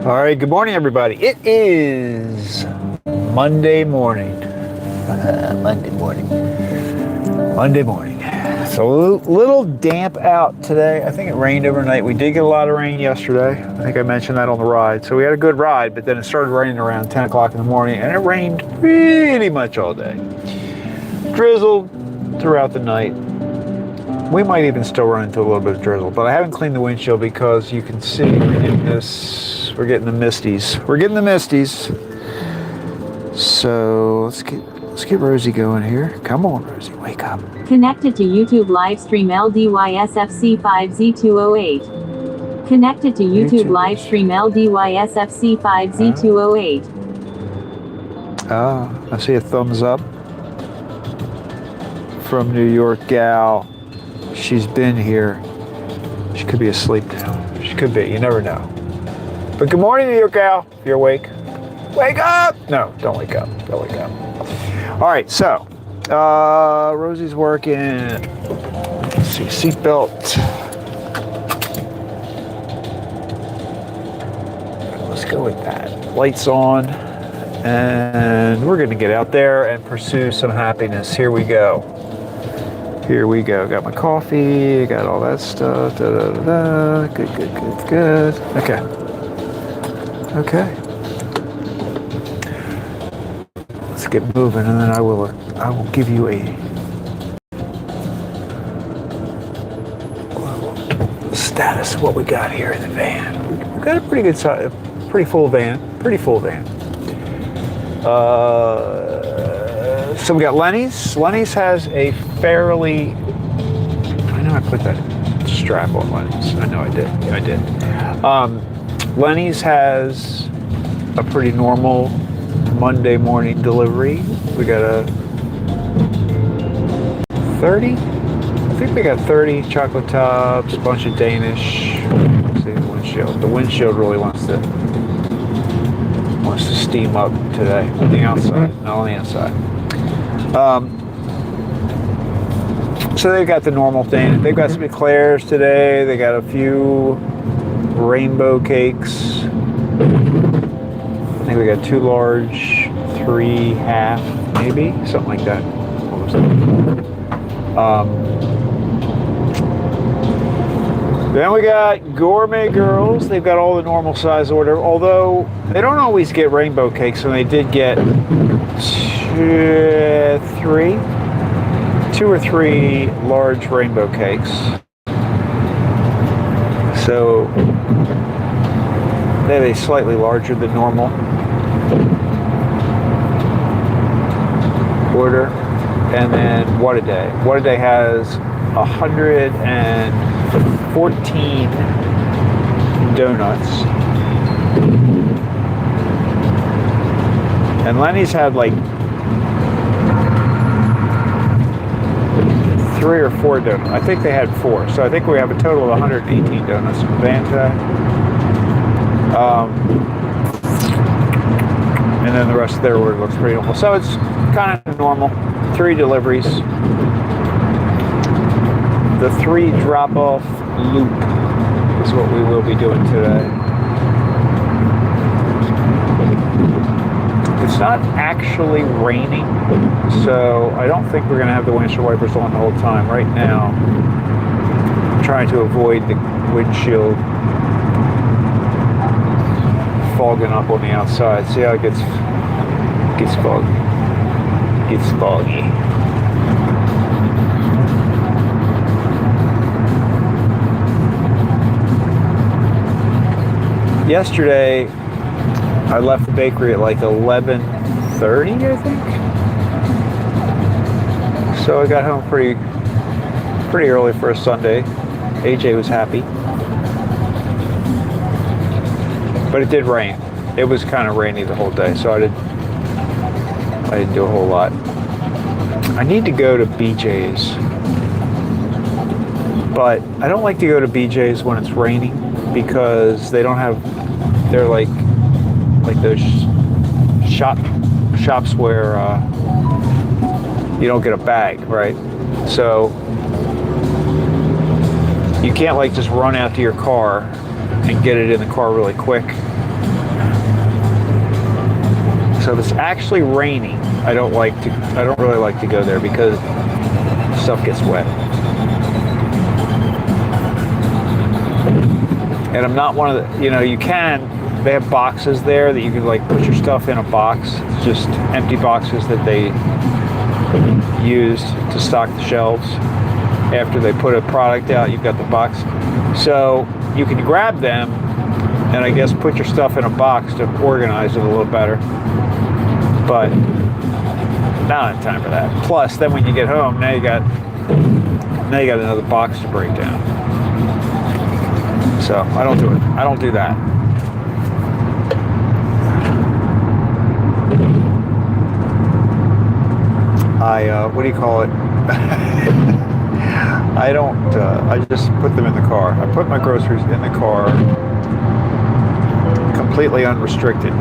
All right, good morning, everybody. It is Monday morning. Monday morning. It's a little damp out today. I think it rained overnight. We did get a lot of rain yesterday. I think I mentioned that on the ride. So we had a good ride, but then it started raining around 10 o'clock in the morning, and it rained pretty much all day. Drizzled throughout the night. We might even still run into a little bit of drizzle, but I haven't cleaned the windshield because you can see we're getting the Misties. So let's get Rosie going here. Come on, Rosie, wake up. Connected to YouTube Livestream LDYSFC5Z208. Connected to YouTube Livestream LDYSFC5Z208. I see a thumbs up from New York gal. She's been here. She could be asleep now. She could be. You never know. But good morning, New York gal. If you're awake, wake up. No, don't wake up. Don't wake up. All right. So, Rosie's working. Let's see. Seatbelt. Let's go with that. Lights on. And we're going to get out there and pursue some happiness. Here we go. Got my coffee, got all that stuff. Good. Okay. Let's get moving, and then I will give you a status of what we got here in the van. We got a pretty good size, pretty full van. So we got Lenny's. Lenny's has a fairly, I know I put that strap on Lenny's. I know I did. Yeah, I did. Lenny's has a pretty normal Monday morning delivery. We got a 30? I think we got 30 chocolate tops, a bunch of Danish. Let's see the windshield. The windshield really wants to steam up today on the outside, not on the inside. So they've got the normal thing. They've got some eclairs today. They got a few rainbow cakes. I think we got 2 large, 3 half, maybe something like that. Then we got Gourmet Girls. They've got all the normal size order, although they don't always get rainbow cakes, and they did get 2 or 3 large rainbow cakes. So they're slightly larger than normal order. And then What a Day. What a Day has 114 donuts. And Lenny's had like 3 or 4 donuts. I think they had 4. So I think we have a total of 118 donuts in the van today. And then the rest of their order looks pretty normal. So it's kind of normal. 3 deliveries. The 3 drop-off loop is what we will be doing today. It's not actually raining, so I don't think we're going to have the windshield wipers on the whole time. Right now, I'm trying to avoid the windshield fogging up on the outside. See how it gets foggy. Gets foggy. Yesterday, I left the bakery at like 11:30, I think. So I got home pretty early for a Sunday. AJ was happy. But it did rain. It was kind of rainy the whole day, so I didn't do a whole lot. I need to go to BJ's. But I don't like to go to BJ's when it's raining because they're like those shops where you don't get a bag, right? So you can't like just run out to your car and get it in the car really quick. So if it's actually raining, I don't really like to go there because stuff gets wet. And I'm not one of the, they have boxes there that you can like put your stuff in a box. It's just empty boxes that they use to stock the shelves. After they put a product out, you've got the box. So you can grab them and I guess put your stuff in a box to organize it a little better. But now I don't have time for that. Plus, then when you get home, now you got another box to break down. So I don't do it. I don't do that. What do you call it? I don't, I just put them in the car. I put my groceries in the car, completely unrestricted.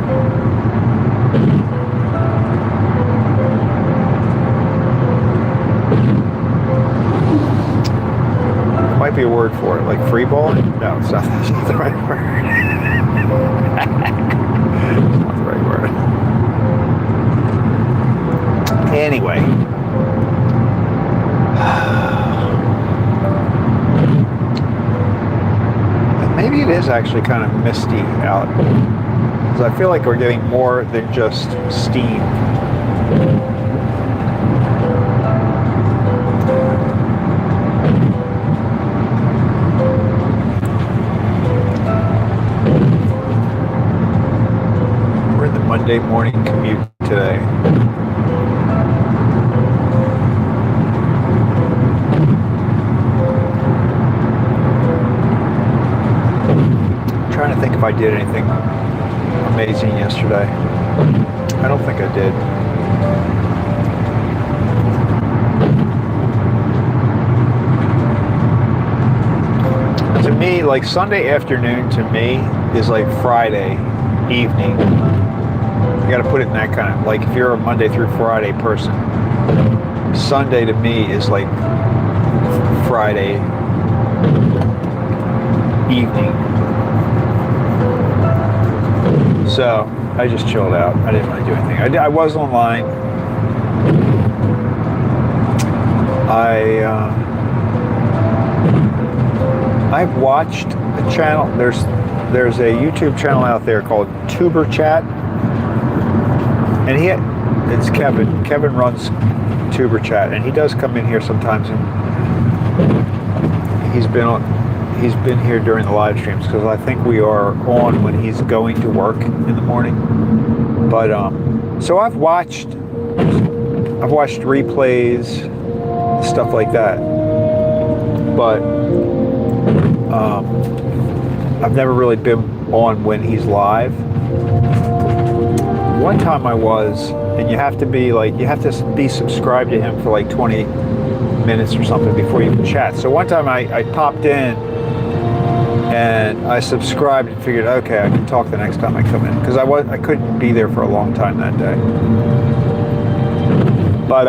Might be a word for it, like free balling? No, it's not, that's not the right word. It's not the right word. Anyway. Maybe it is actually kind of misty out. Because I feel like we're getting more than just steam. We're in the Monday morning commute today. Trying to think if I did anything amazing yesterday. I don't think I did. To me, like Sunday afternoon to me is like Friday evening. You got to put it in that kind of, like if you're a Monday through Friday person, Sunday to me is like Friday evening. So I just chilled out. I didn't really do anything. I was online. I've watched a channel. There's a YouTube channel out there called TuberChat, and it's Kevin. Kevin runs TuberChat, and he does come in here sometimes, and he's been here during the live streams because I think we are on when he's going to work in the morning. But so I've watched replays, stuff like that. But I've never really been on when he's live. One time I was, and you have to be subscribed to him for like 20 minutes or something before you can chat. So one time I popped in and I subscribed and figured, okay, I can talk the next time I come in, because I couldn't be there for a long time that day. But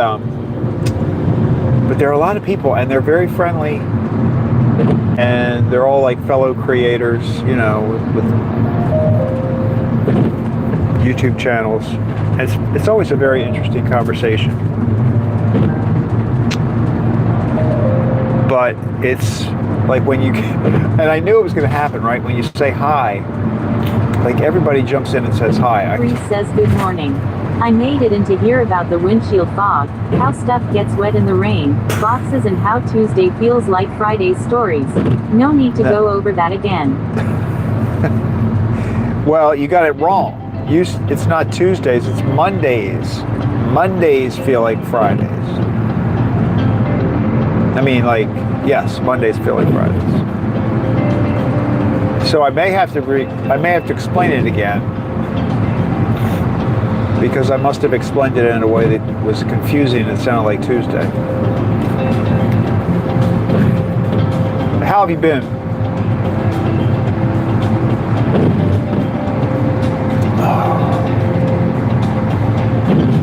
there are a lot of people, and they're very friendly, and they're all like fellow creators, with YouTube channels. It's always a very interesting conversation. But it's like when you, and I knew it was going to happen, right? When you say hi, like everybody jumps in and says hi. Bree says good morning. I made it in to hear about the windshield fog, how stuff gets wet in the rain, boxes, and how Tuesday feels like Friday's stories. No need to go over that again. Well, you got it wrong. It's not Tuesdays, it's Mondays. Mondays feel like Fridays. I mean, like, yes, Mondays feel like Fridays. So I may have to explain it again, because I must have explained it in a way that was confusing and it sounded like Tuesday. How have you been?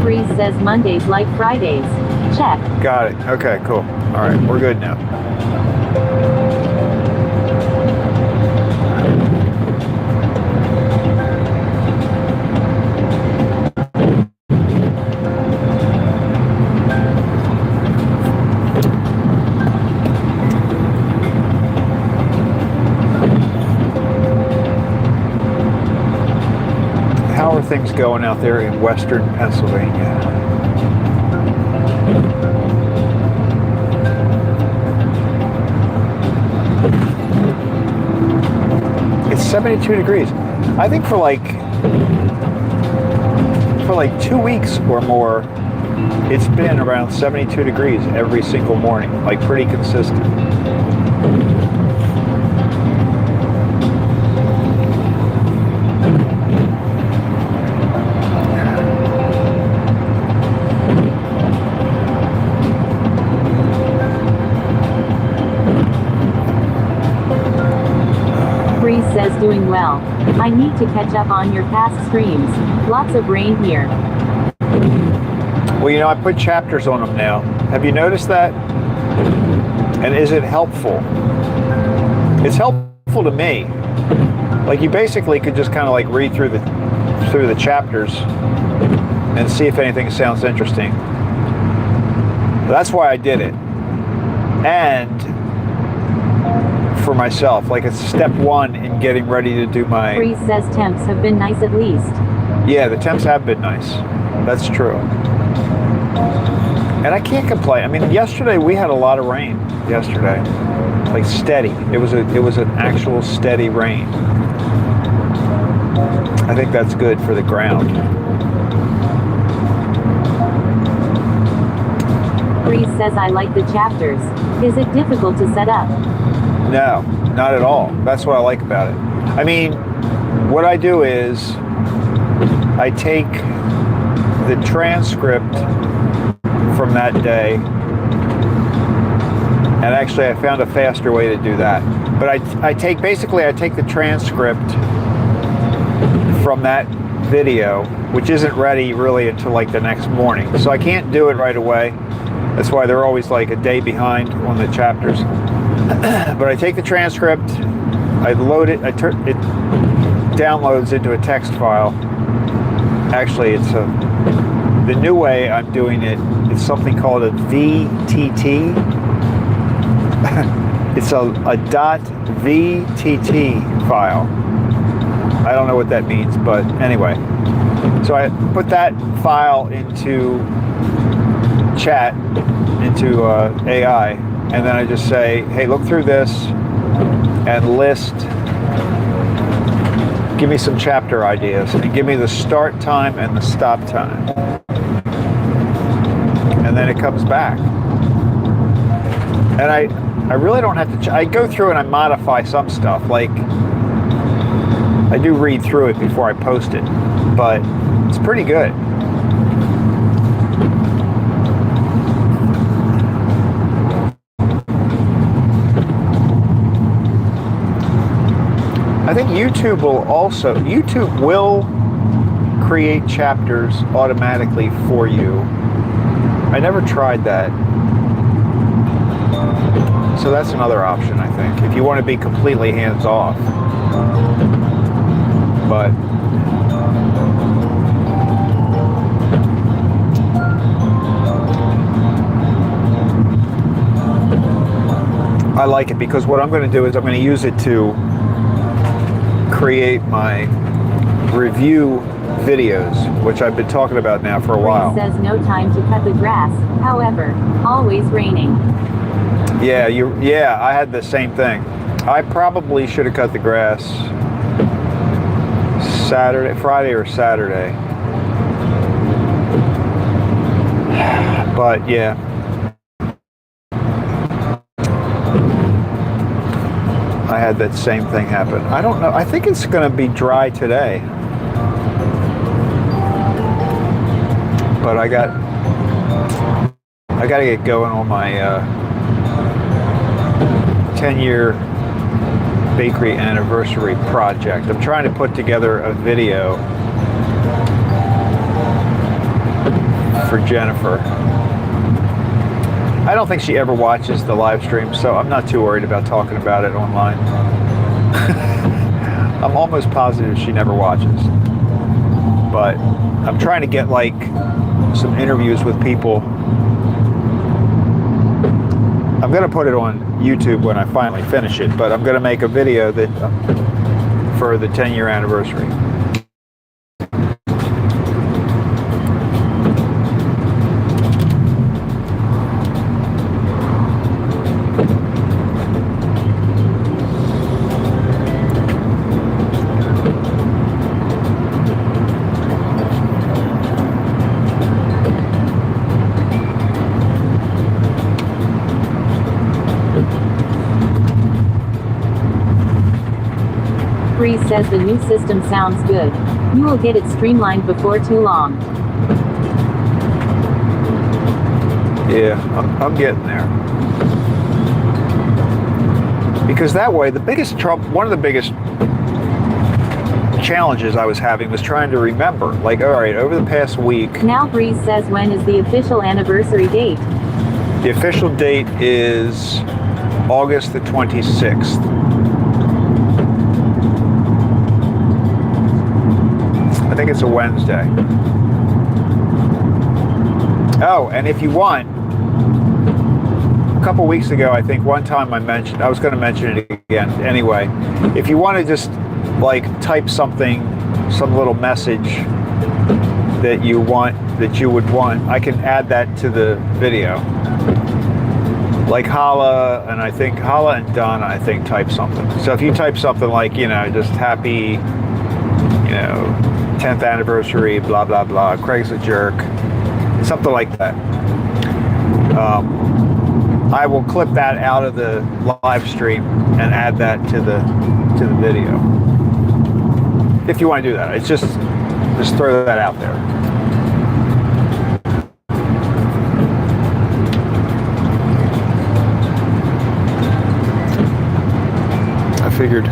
Bree says Mondays like Fridays. Check. Got it. Okay, cool. All right, we're good now. things going out there in western Pennsylvania? It's 72 degrees. I think for like 2 weeks or more, it's been around 72 degrees every single morning, like pretty consistent. Bree says doing well. I need to catch up on your past streams. Lots of rain here. Well, you know, I put chapters on them now. Have you noticed that? And is it helpful? It's helpful to me. Like, you basically could just kind of like read through the chapters and see if anything sounds interesting. That's why I did it. And for myself, like, it's step one in getting ready to do my... Bree says temps have been nice at least. Yeah, the temps have been nice. That's true. And I can't complain. I mean, yesterday we had a lot of rain. Yesterday, like steady. It was an actual steady rain. I think that's good for the ground. Bree says I like the chapters. Is it difficult to set up? No, not at all. That's what I like about it. I mean, what I do is I take the transcript from that day, and actually I found a faster way to do that. But I take the transcript from that video, which isn't ready really until like the next morning. So I can't do it right away. That's why they're always like a day behind on the chapters. But I take the transcript, I load it, it downloads into a text file. Actually, it's the new way I'm doing it. It's something called a VTT. It's a .vtt file. I don't know what that means, but anyway. So I put that file into chat, into AI, and then I just say, hey, look through this and list, give me some chapter ideas, and give me the start time and the stop time. And then it comes back. And I really don't have to, I go through and I modify some stuff, like I do read through it before I post it, but it's pretty good. I think YouTube will create chapters automatically for you. I never tried that. So that's another option, I think, if you want to be completely hands-off. But I like it because what I'm going to do is I'm going to use it to create my review videos, which I've been talking about now for a while. Says no time to cut the grass, however, always raining. Yeah, I had the same thing. I probably should have cut the grass Friday or Saturday. But yeah. I had that same thing happen. I don't know. I think it's going to be dry today. But I got to get going on my 10-year bakery anniversary project. I'm trying to put together a video for Jennifer. I don't think she ever watches the live stream, so I'm not too worried about talking about it online. I'm almost positive she never watches. But I'm trying to get like some interviews with people. I'm going to put it on YouTube when I finally finish it, but I'm going to make a video that for the 10-year anniversary. Bree says the new system sounds good. You will get it streamlined before too long. Yeah, I'm getting there. Because that way, one of the biggest challenges I was having was trying to remember. Like, all right, over the past week. Now Bree says, when is the official anniversary date? The official date is August the 26th. I think it's a Wednesday. Oh, and if you want, a couple weeks ago, I think one time I was going to mention it again anyway. If you want to just like type something, some little message that you would want, I can add that to the video. Like Hala and Donna, I think, type something. So if you type something like, just happy, 10th anniversary, blah, blah, blah, Craig's a jerk, something like that. I will clip that out of the live stream and add that to the video. If you want to do that, it's just throw that out there. I figured.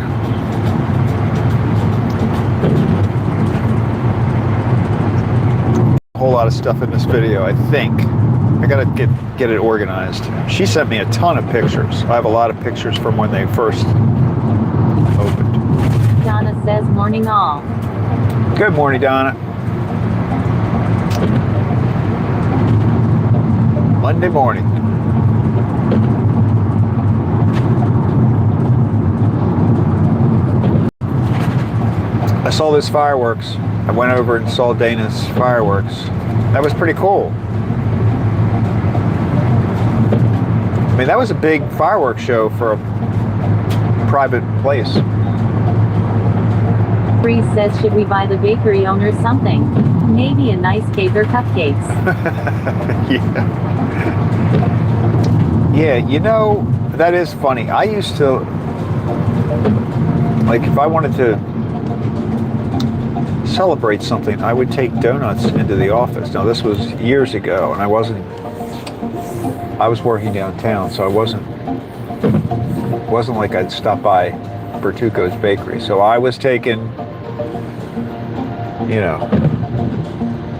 A whole lot of stuff in this video, I think. I gotta get it organized. She sent me a ton of pictures. I have a lot of pictures from when they first opened. Donna says, morning all. Good morning, Donna. Monday morning. I saw this fireworks. I went over and saw Dana's fireworks. That was pretty cool. I mean, that was a big fireworks show for a private place. Bree says, should we buy the bakery owner something? Maybe a nice cake or cupcakes. Yeah, that is funny. I used to, like, if I wanted to celebrate something, I would take donuts into the office. Now, this was years ago, and I was working downtown, so it wasn't like I'd stop by Bertuco's Bakery. So I was taking,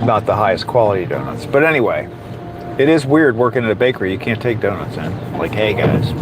not the highest quality donuts. But anyway, it is weird working at a bakery. You can't take donuts in. Like, hey guys.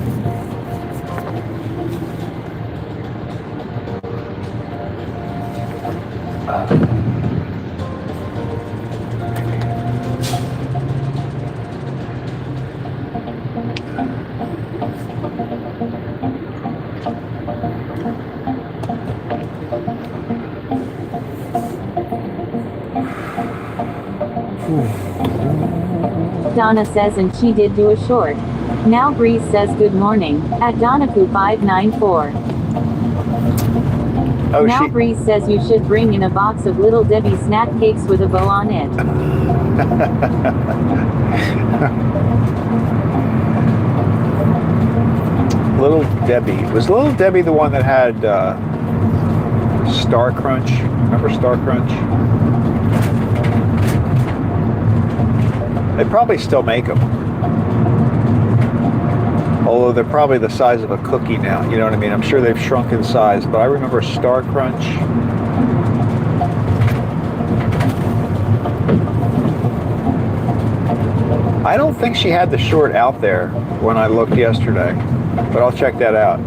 Donna says, and she did do a short. Now Bree says, good morning, at Donaku594. Oh, now Bree says you should bring in a box of Little Debbie snack cakes with a bow on it. Little Debbie. Was Little Debbie the one that had Star Crunch? Remember Star Crunch? They probably still make them. Although they're probably the size of a cookie now, you know what I mean? I'm sure they've shrunk in size, but I remember Star Crunch. I don't think she had the short out there when I looked yesterday, but I'll check that out.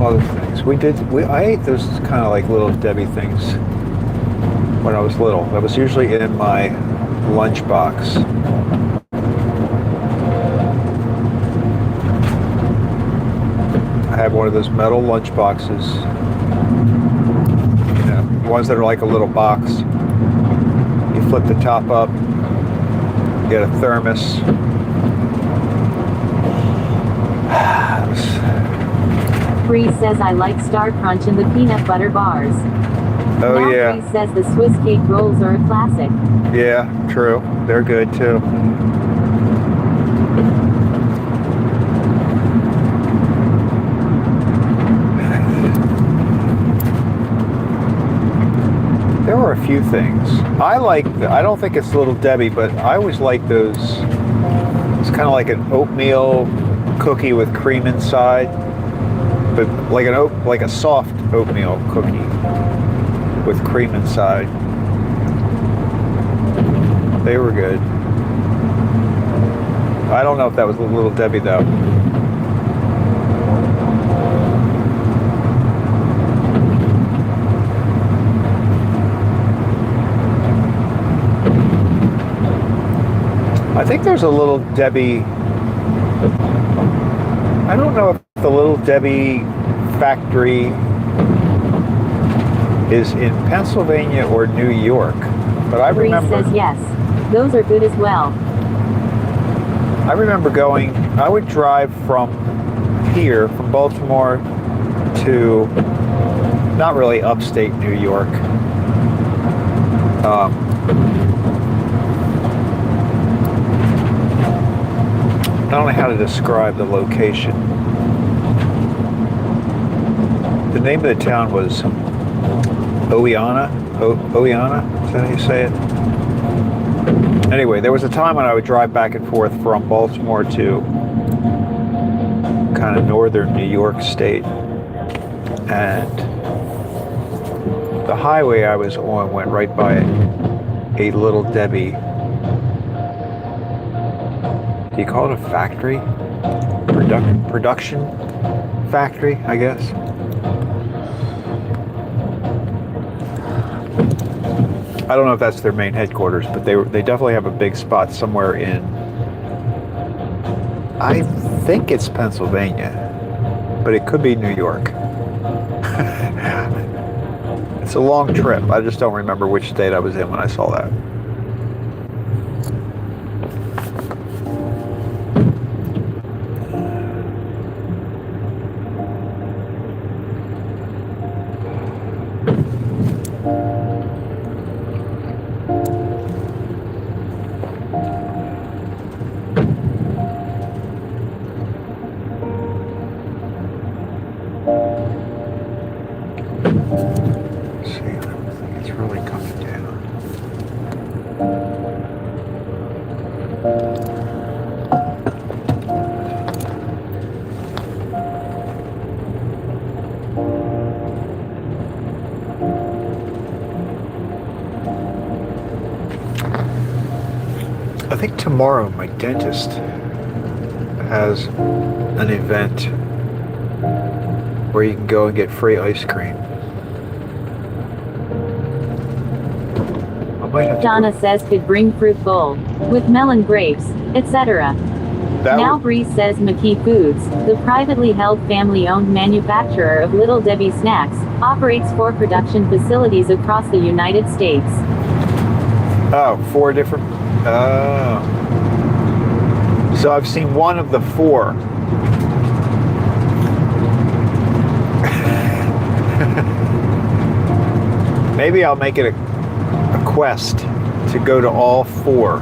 Other things. I ate those kind of like Little Debbie things when I was little. That was usually in my lunchbox. I had one of those metal lunch boxes, you know, ones that are like a little box. You flip the top up, you get a thermos. Bree says I like Star Crunch and the peanut butter bars. Oh now yeah. Bree says the Swiss cake rolls are a classic. Yeah, true. They're good too. There were a few things. I don't think it's Little Debbie, but I always like those. It's kind of like an oatmeal cookie with cream inside, but like like a soft oatmeal cookie with cream inside. They were good. I don't know if that was Little Debbie though. I think there's a Little Debbie. I don't know if the Little Debbie factory is in Pennsylvania or New York, but I remember. Bree says yes. Those are good as well. I remember going. I would drive from here, from Baltimore to not really upstate New York. I don't know how to describe the location. The name of the town was Oiana. Oiana? Is that how you say it? Anyway, there was a time when I would drive back and forth from Baltimore to kind of northern New York State. And the highway I was on went right by a Little Debbie. Do you call it a factory? Production factory, I guess. I don't know if that's their main headquarters, but they definitely have a big spot somewhere in, I think it's Pennsylvania, but it could be New York. It's a long trip. I just don't remember which state I was in when I saw that. I think tomorrow my dentist has an event where you can go and get free ice cream. I might have Donna says could bring fruit bowl with melon grapes, etc. Now Bree says McKee Foods, the privately held family-owned manufacturer of Little Debbie snacks, operates 4 production facilities across the United States. Oh, 4 different. Oh. So I've seen one of the 4. Maybe I'll make it a quest to go to all 4.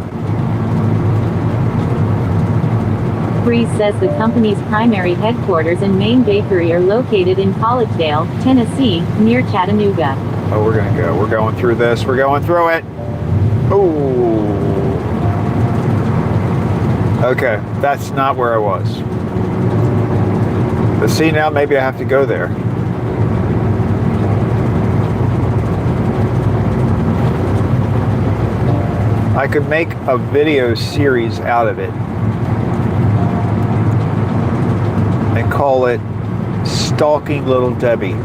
Bree says the company's primary headquarters and main bakery are located in Collegedale, Tennessee, near Chattanooga. Oh, we're gonna go. We're going through this. We're going through it. Oh. Okay, that's not where I was. But see, now maybe I have to go there. I could make a video series out of it and call it Stalking Little Debbie.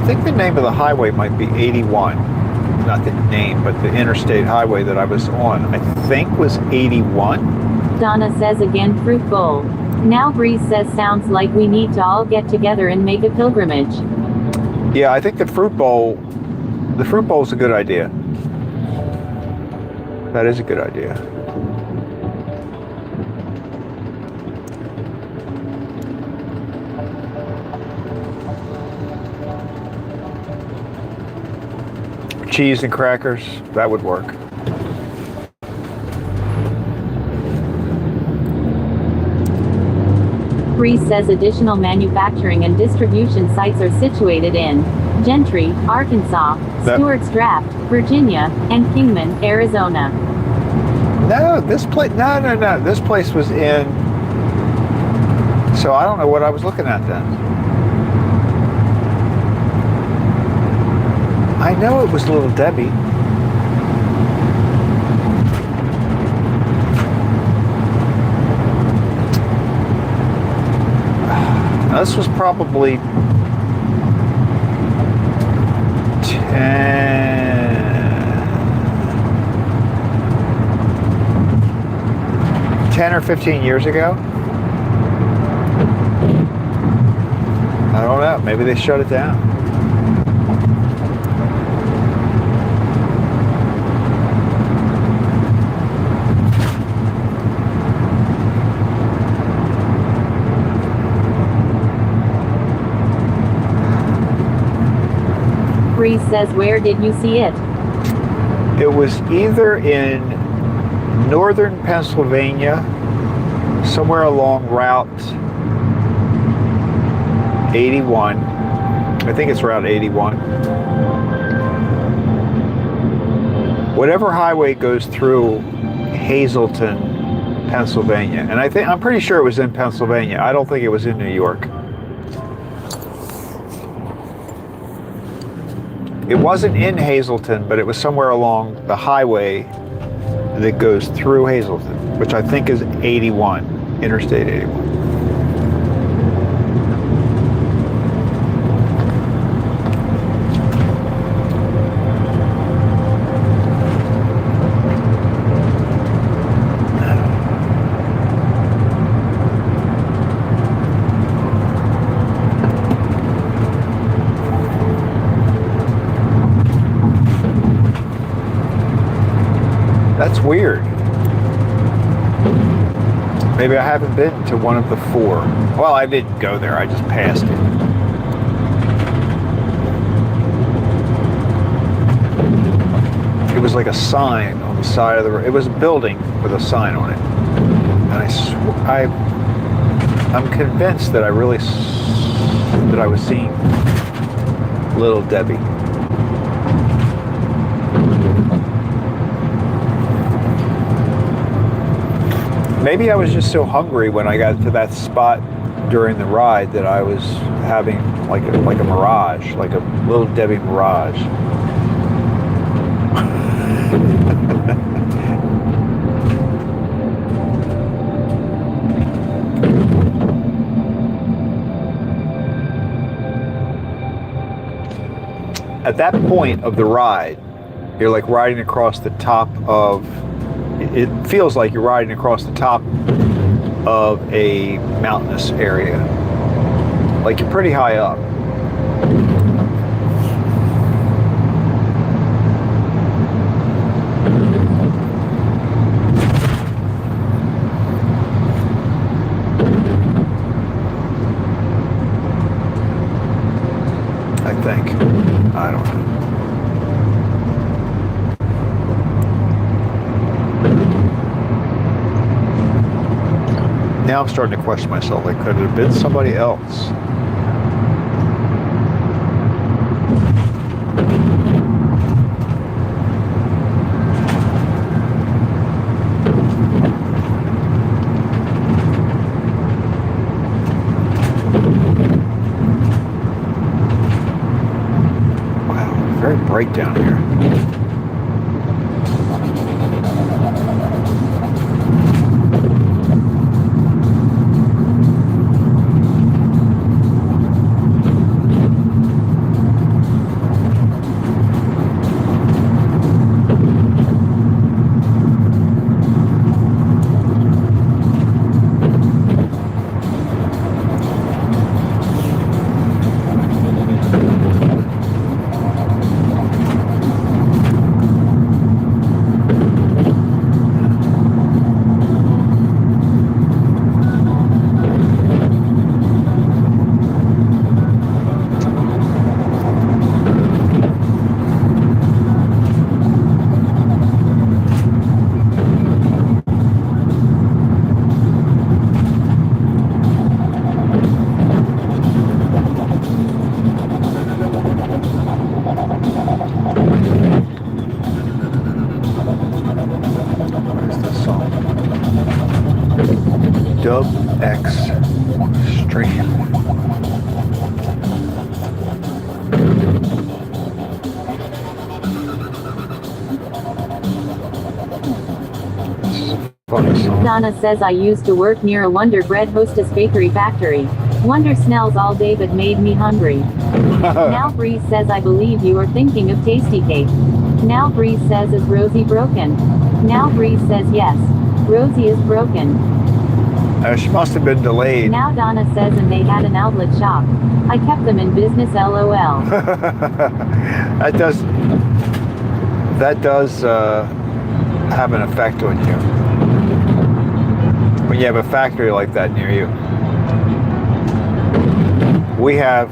think the name of the highway might be 81. Not the name, but the interstate highway that I was on, I think was 81. Donna says again, fruit bowl. Now Breeze says sounds like we need to all get together and make a pilgrimage. Yeah, I think the fruit bowl is a good idea. That is a good idea. Cheese and crackers, that would work. Breeze says additional manufacturing and distribution sites are situated in Gentry, Arkansas, Stewart's Draft, Virginia, and Kingman, Arizona. No, this place, no. This place was in, so I don't know what I was looking at then. I know it was Little Debbie. Now, this was probably 10 or 15 years ago. I don't know. Maybe they shut it down. Breeze says, where did you see it? It was either in northern Pennsylvania, somewhere along Route 81. I think it's Route 81. Whatever highway goes through Hazleton, Pennsylvania. And I'm pretty sure it was in Pennsylvania. I don't think it was in New York. It wasn't in Hazleton, but it was somewhere along the highway that goes through Hazleton, which I think is 81, Interstate 81. That's weird. Maybe I haven't been to one of the four. Well, I didn't go there. I just passed it. It was like a sign on the side of the road. It was a building with a sign on it. And I'm convinced that I was seeing Little Debbie. Maybe I was just so hungry when I got to that spot during the ride that I was having like a mirage, like a Little Debbie mirage. At that point of the ride, you're like riding across the top of, it feels like you're riding across the top of a mountainous area. Like you're pretty high up. I think. I don't know. Now I'm starting to question myself, like, could it have been somebody else? Wow, very bright down here. Dub X stream. This is a funny song. Donna says I used to work near a Wonder Bread Hostess bakery factory. Wonder smells all day but made me hungry. Now Bree says I believe you are thinking of TastyKake. Now Bree says is Rosie broken? Now Bree says yes. Rosie is broken. She must have been delayed. Now Donna says and they had an outlet shop. I kept them in business LOL. That does have an effect on you when you have a factory like that near you. We have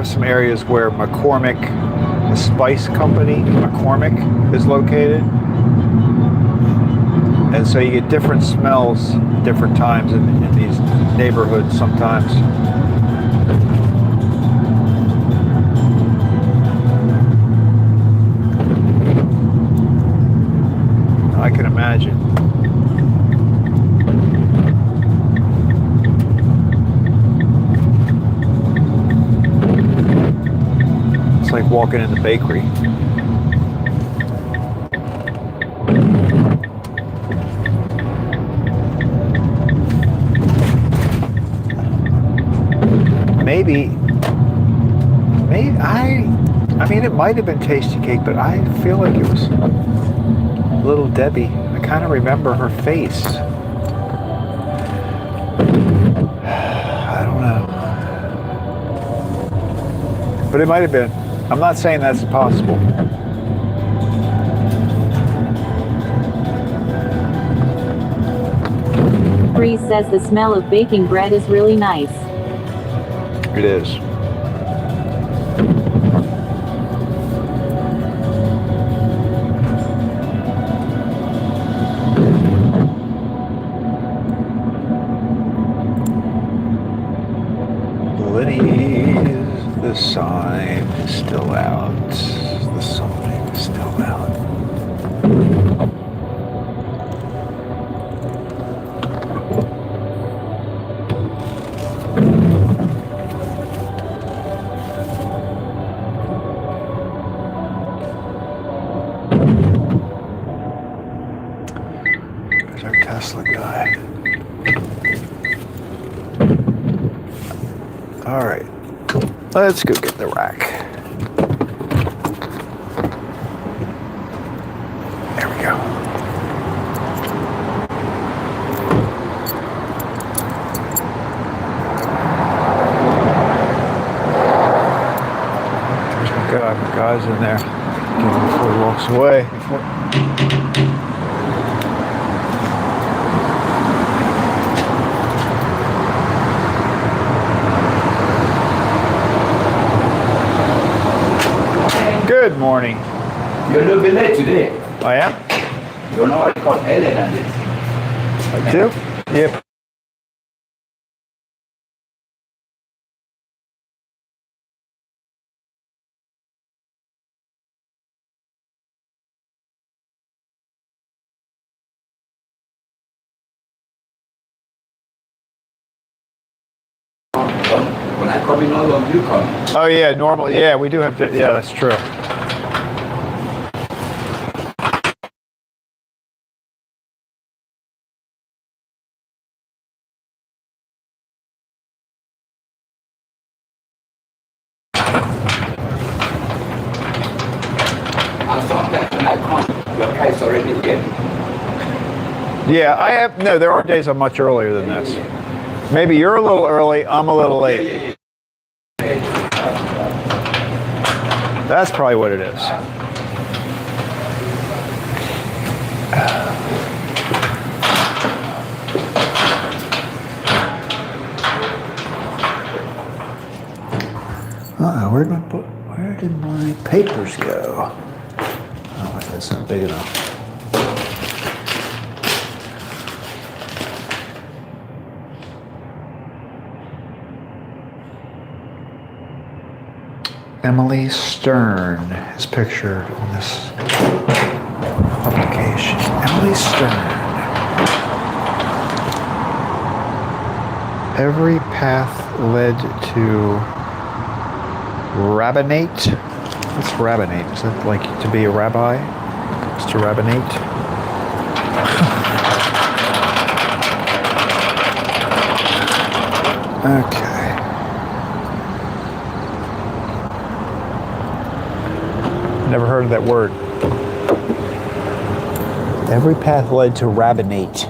some areas where McCormick, the spice company, McCormick is located. And so you get different smells different times in these neighborhoods sometimes. I can imagine. It's like walking in the bakery. Maybe I mean, it might have been TastyKake, but I feel like it was Little Debbie. I kind of remember her face. I don't know. But it might have been. I'm not saying that's impossible. Bree says the smell of baking bread is really nice. It is. Lenny, the sign is still out. The sign is still out. There's our Tesla guy. All right, let's go get the rack. There we go. There's my guy. My guy's in there. Get him before he walks away. Good morning. You're a little bit late today. I am? You know what I call Helen and it. I do? Yep. When I come in, all of you come. Oh yeah, normally, yeah, we do have to, yeah, that's true. And sometimes when I come, your car is already here. Yeah, I have, no, there are days I'm much earlier than this. Maybe you're a little early, I'm a little late. That's probably what it is. Uh-oh, where did my papers go? Oh, that's not big enough. Emily Stern is pictured on this publication. Emily Stern. Every path led to rabbinate. What's rabbinate? Is that like to be a rabbi? It's to rabbinate? Okay. Never heard of that word. Every path led to rabbinate.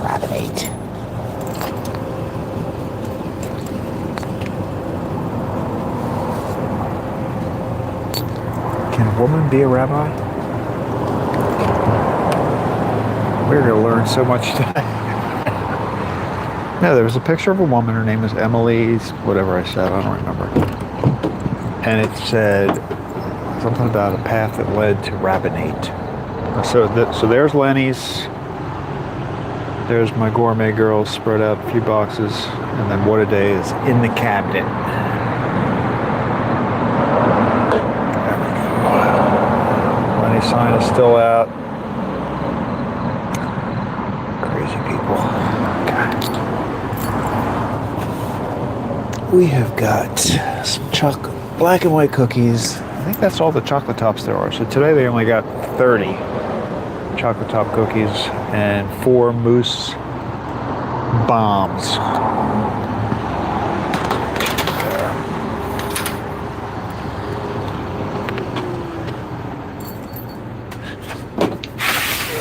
Rabbinate. Can a woman be a rabbi? We're going to learn so much today. No, there was a picture of a woman. Her name was Emily's, whatever I said, I don't remember. And it said something about a path that led to rabbinate. So there's Lenny's. There's my gourmet girls spread out a few boxes. And then What a Day is in the cabinet. There we go. Lenny's sign is still out. Crazy people. Okay. We have got some black and white cookies. I think that's all the chocolate tops there are. So today they only got 30 chocolate top cookies and 4 mousse bombs.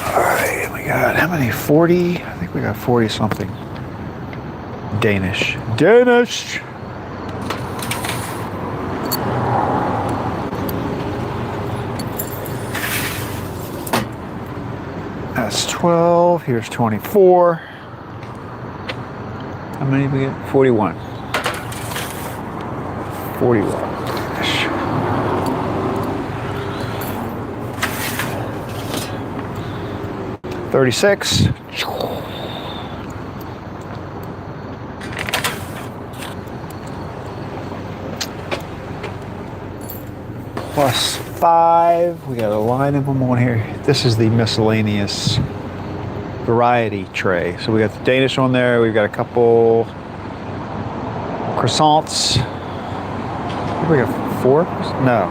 All right, we got how many? 40? I think we got 40 something. Danish. That's 12. Here's 24. How many did we get? 41. 41. 36. Plus 5. We got a line of them on here. This is the miscellaneous variety tray. So we got the Danish on there. We've got a couple croissants. I think we got 4? No.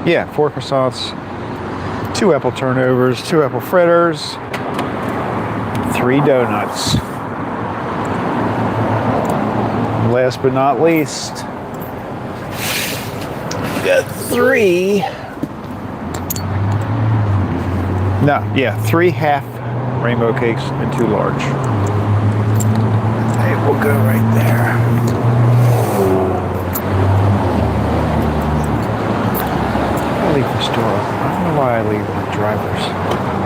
Yeah, 4 croissants. 2 apple turnovers. 2 apple fritters. 3 donuts. And last but not least, we got 3. No, yeah, 3 half rainbow cakes and 2 large. They will go right there. I'll leave this door open. I don't know why I leave the driver's door open.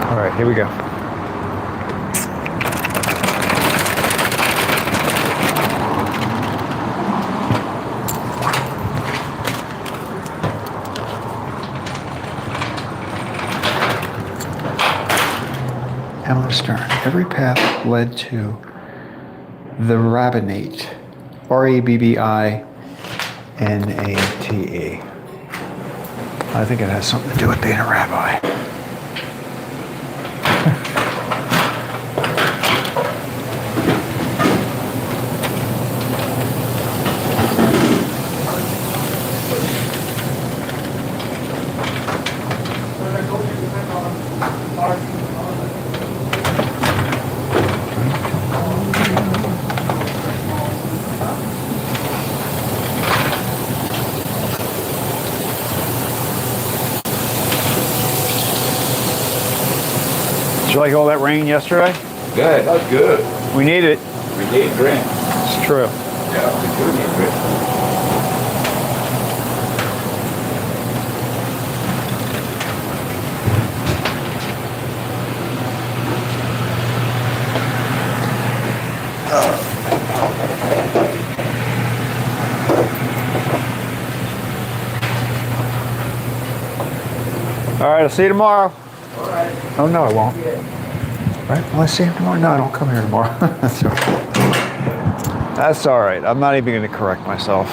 All right, here we go. Emma Stern. Every path led to the rabbinate. Rabbinate. I think it has something to do with being a rabbi. Did you like all that rain yesterday? Good, that's good. We need it. We need rain. It's true. Yeah, we do need rain. All right, I'll see you tomorrow. All right. Oh, no, I won't. Right? Will I see him tomorrow? No, I don't come here tomorrow. That's all right. That's all right. I'm not even going to correct myself.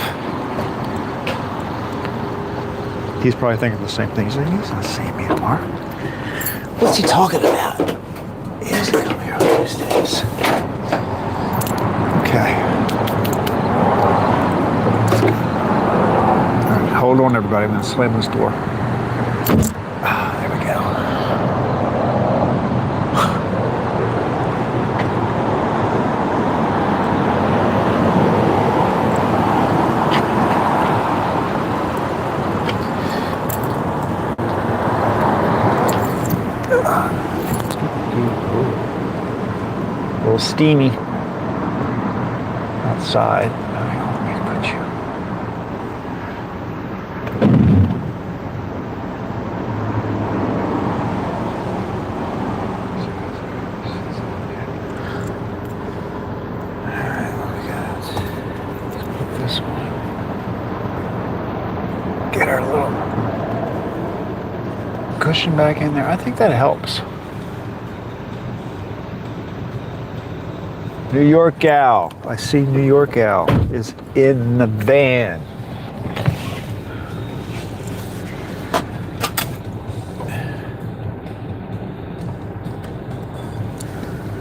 He's probably thinking the same thing. He's like, he's not seeing me tomorrow. What's he talking about? He doesn't come here on Tuesdays. Okay. All right, hold on, everybody. I'm going to slam this door. There we go. A little steamy outside. Let me put you. Alright, what we got? Let's put this one. Get our little cushion back in there. I think that helps. New York gal. I see New York gal is in the van.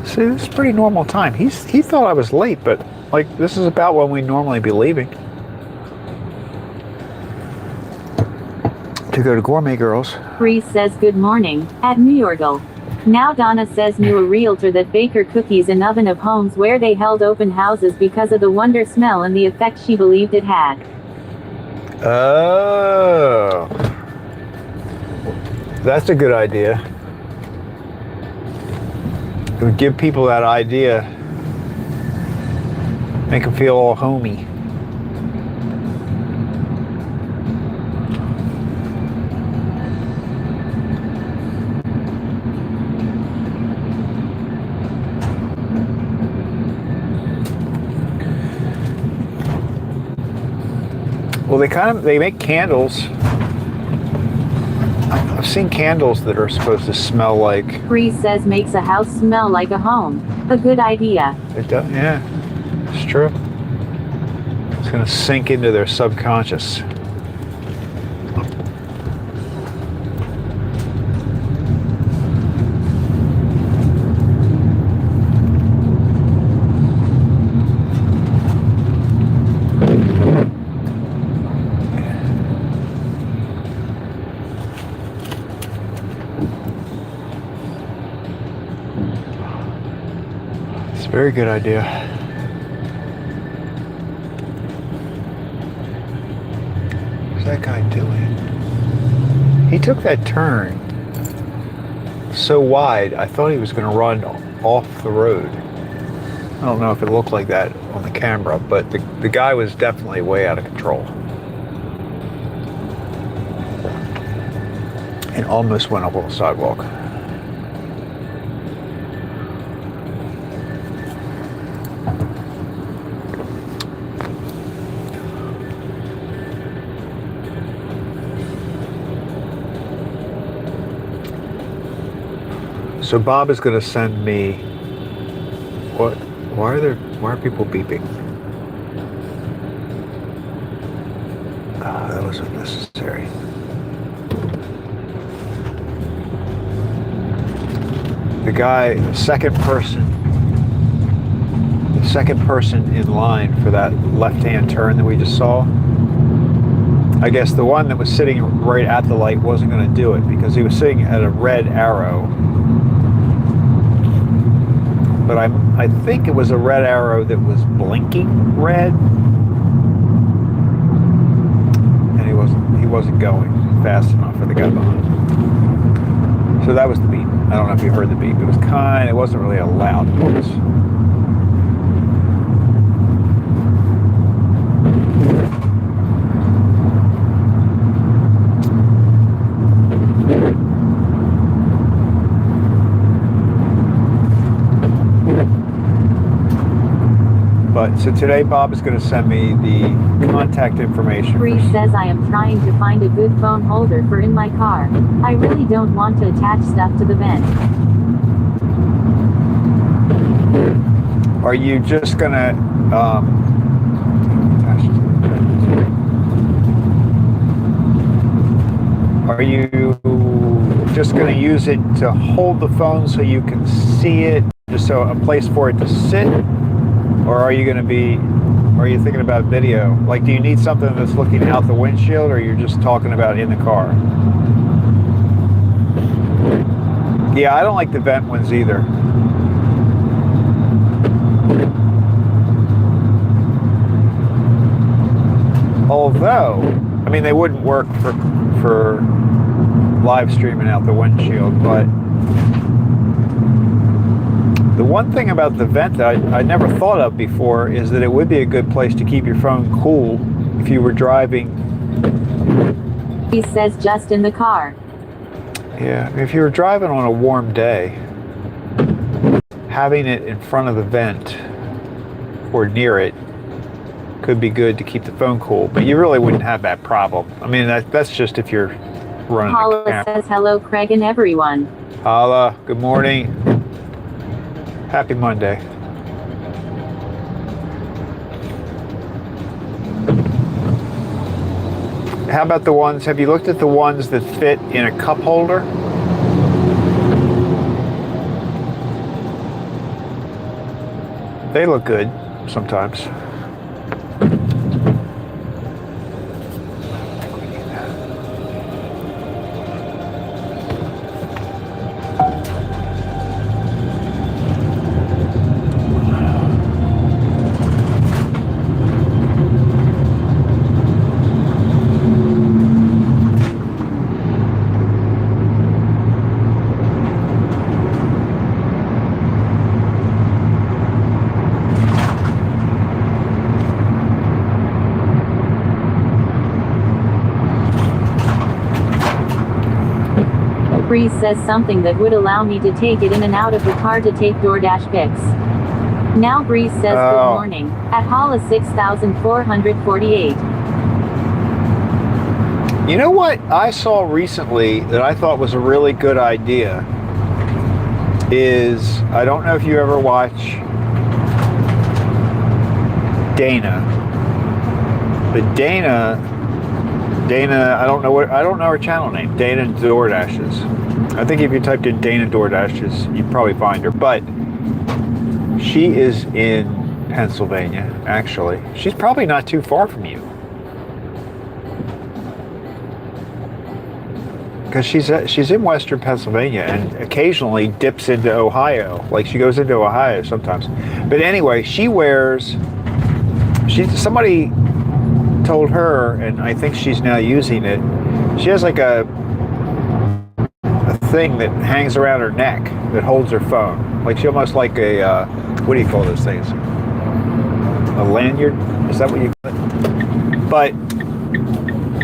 See, this is pretty normal time. He thought I was late, but like this is about when we normally be leaving. To go to Gourmet Girls. Bree says good morning, at New Yorkle. Now Donna says knew a realtor that baker cookies in oven of homes where they held open houses because of the wonder smell and the effect she believed it had. Oh. That's a good idea. It would give people that idea. Make them feel all homey. Well, they make candles. I've seen candles that are supposed to smell like. Bree says makes a house smell like a home. A good idea. It does, yeah. It's true. It's gonna sink into their subconscious. Very good idea. What's that guy doing? He took that turn so wide, I thought he was going to run off the road. I don't know if it looked like that on the camera, but the guy was definitely way out of control. And almost went up on the sidewalk. So Bob is going to send me. What? Why are people beeping? That was unnecessary. The guy, the second person in line for that left-hand turn that we just saw. I guess the one that was sitting right at the light wasn't going to do it because he was sitting at a red arrow. But I think it was a red arrow that was blinking red, and he wasn't going fast enough for the guy behind him. So that was the beep. I don't know if you heard the beep. It wasn't really a loud noise. But so today Bob is going to send me the contact information. Bree says I am trying to find a good phone holder for in my car. I really don't want to attach stuff to the vent. Are you just going to Are you just going to use it to hold the phone so you can see it, just so a place for it to sit? Or are you thinking about video? Like, do you need something that's looking out the windshield, or you're just talking about in the car? Yeah, I don't like the vent ones either. Although, I mean, they wouldn't work for live streaming out the windshield, but the one thing about the vent that I never thought of before is that it would be a good place to keep your phone cool if you were driving. He says just in the car. Yeah, if you were driving on a warm day, having it in front of the vent or near it could be good to keep the phone cool, but you really wouldn't have that problem. I mean, that's just if you're running Paula the camera. says hello, Craig and everyone. Paula, good morning. Happy Monday. How about the ones, have you looked at the ones that fit in a cup holder? They look good sometimes. Breeze says something that would allow me to take it in and out of the car to take DoorDash pics. Now Breeze says good morning, at Hala 6448. You know what I saw recently that I thought was a really good idea is, I don't know if you ever watch Dana, but Dana, I don't know her channel name. Dana DoorDashes. I think if you typed in Dana DoorDashes, you'd probably find her. But she is in Pennsylvania, actually. She's probably not too far from you. Because she's in Western Pennsylvania and occasionally dips into Ohio. Like, she goes into Ohio sometimes. But anyway, somebody told her, and I think she's now using it, she has like a thing that hangs around her neck that holds her phone. Like, she almost like a, what do you call those things? A lanyard? Is that what you call it? But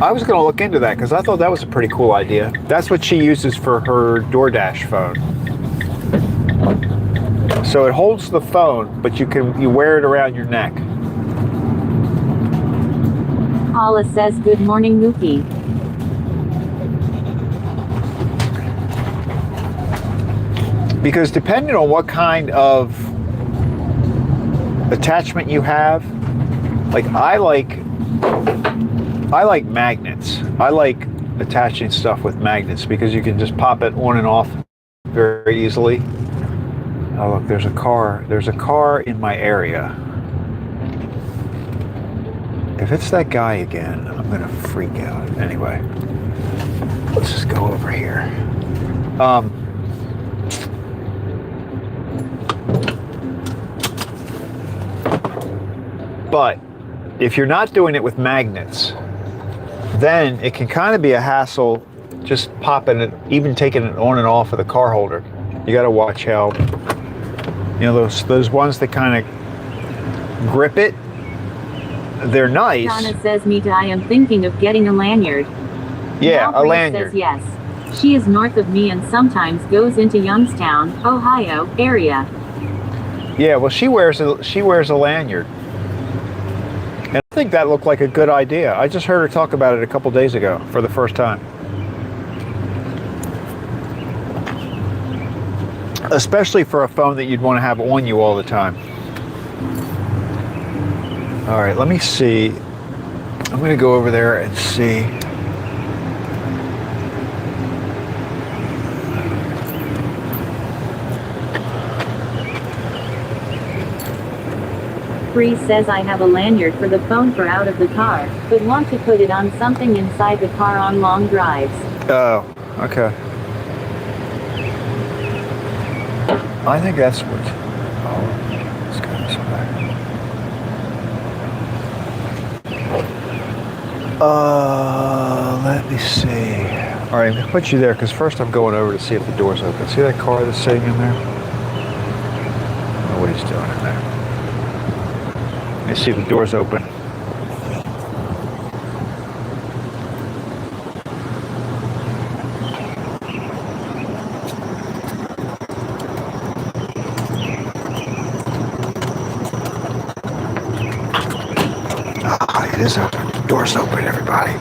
I was going to look into that because I thought that was a pretty cool idea. That's what she uses for her DoorDash phone. So it holds the phone, but you wear it around your neck. Paula says good morning, Mookie. Because depending on what kind of attachment you have, like I like magnets. I like attaching stuff with magnets because you can just pop it on and off very easily. Oh look, there's a car. There's a car in my area. If it's that guy again, I'm gonna freak out. Anyway, let's just go over here. But if you're not doing it with magnets, then it can kind of be a hassle just popping it, even taking it on and off of the car holder. You got to watch how, you know, those ones that kind of grip it, they're nice. Donna says, Mita, I am thinking of getting a lanyard. Yeah, now a Bree lanyard. says yes. She is north of me and sometimes goes into Youngstown, Ohio area. Yeah, well, she wears a lanyard. And I think that looked like a good idea. I just heard her talk about it a couple days ago for the first time. Especially for a phone that you'd want to have on you all the time. All right, let me see. I'm going to go over there and see. Bree says I have a lanyard for the phone for out of the car, but want to put it on something inside the car on long drives. Oh, okay. I think that's what. Oh, let's go this way. Let me see. All right, I'm gonna put you there because first I'm going over to see if the door's open. See that car that's sitting in there? I don't know what he's doing in there. Let me see if the door's open. Ah, it is open. The door's open, everybody.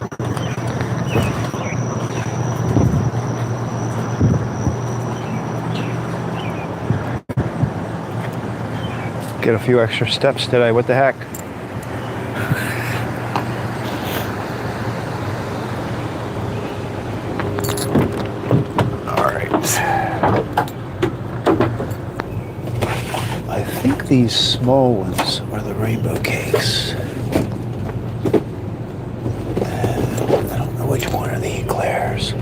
Get a few extra steps today. What the heck? All right. I think these small ones are the rainbow cakes. I don't know which one are the eclairs.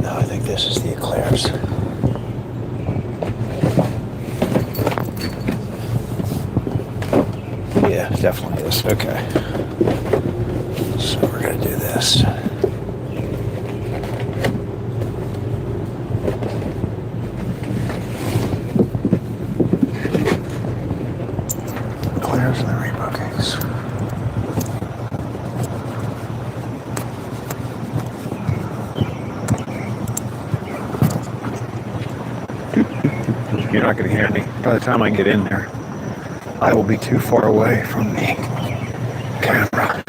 No, I think this is the eclairs. Yeah, definitely is. Okay. So we're gonna do this. Eclairs and the rainbow cakes. You're not gonna hear me. By the time I get in there, I will be too far away from the camera.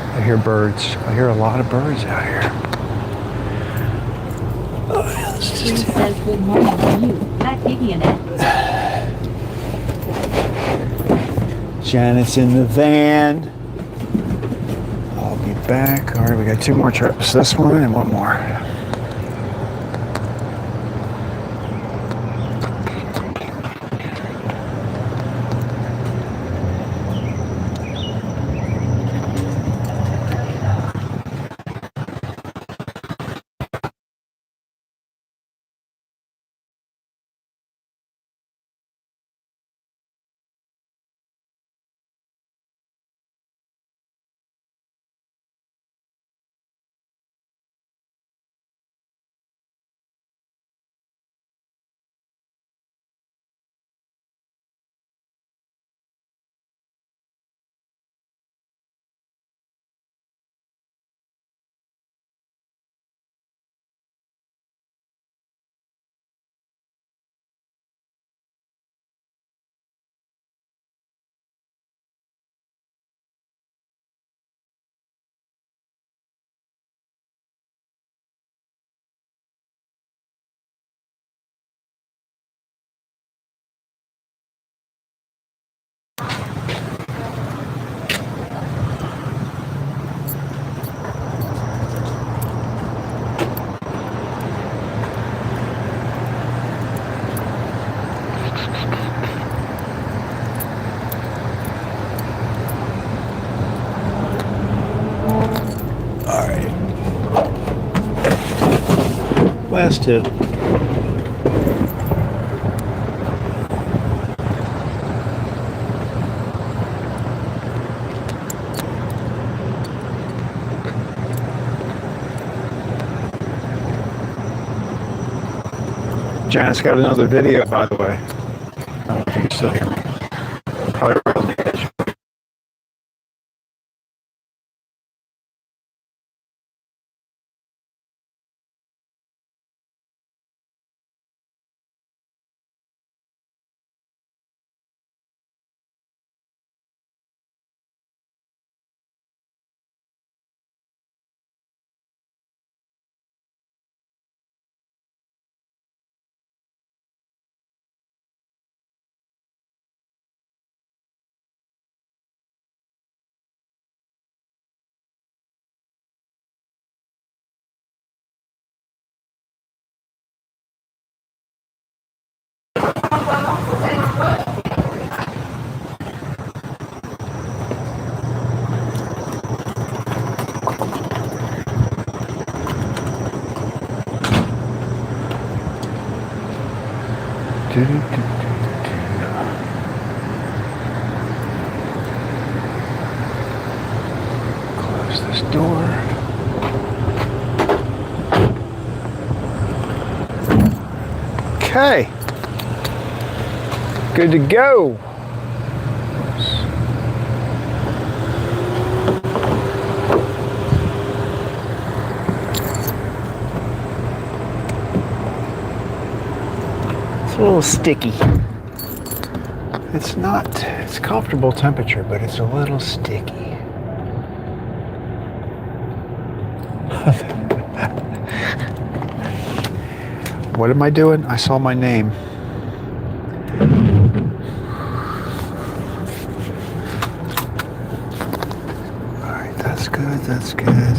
I hear birds. I hear a lot of birds out here. Oh, yeah, let's Bree just says good morning to you, Pat Gideonette. Janet's in the van. I'll be back. All right, we got 2 more trips. This one and one more. Last two. Janet's got another video, by the way. I don't know if you can still hear me. Probably right on the edge. Close this door. Okay. Good to go. It's a little sticky. It's not, it's comfortable temperature, but it's a little sticky. What am I doing? I saw my name. All right, that's good, that's good.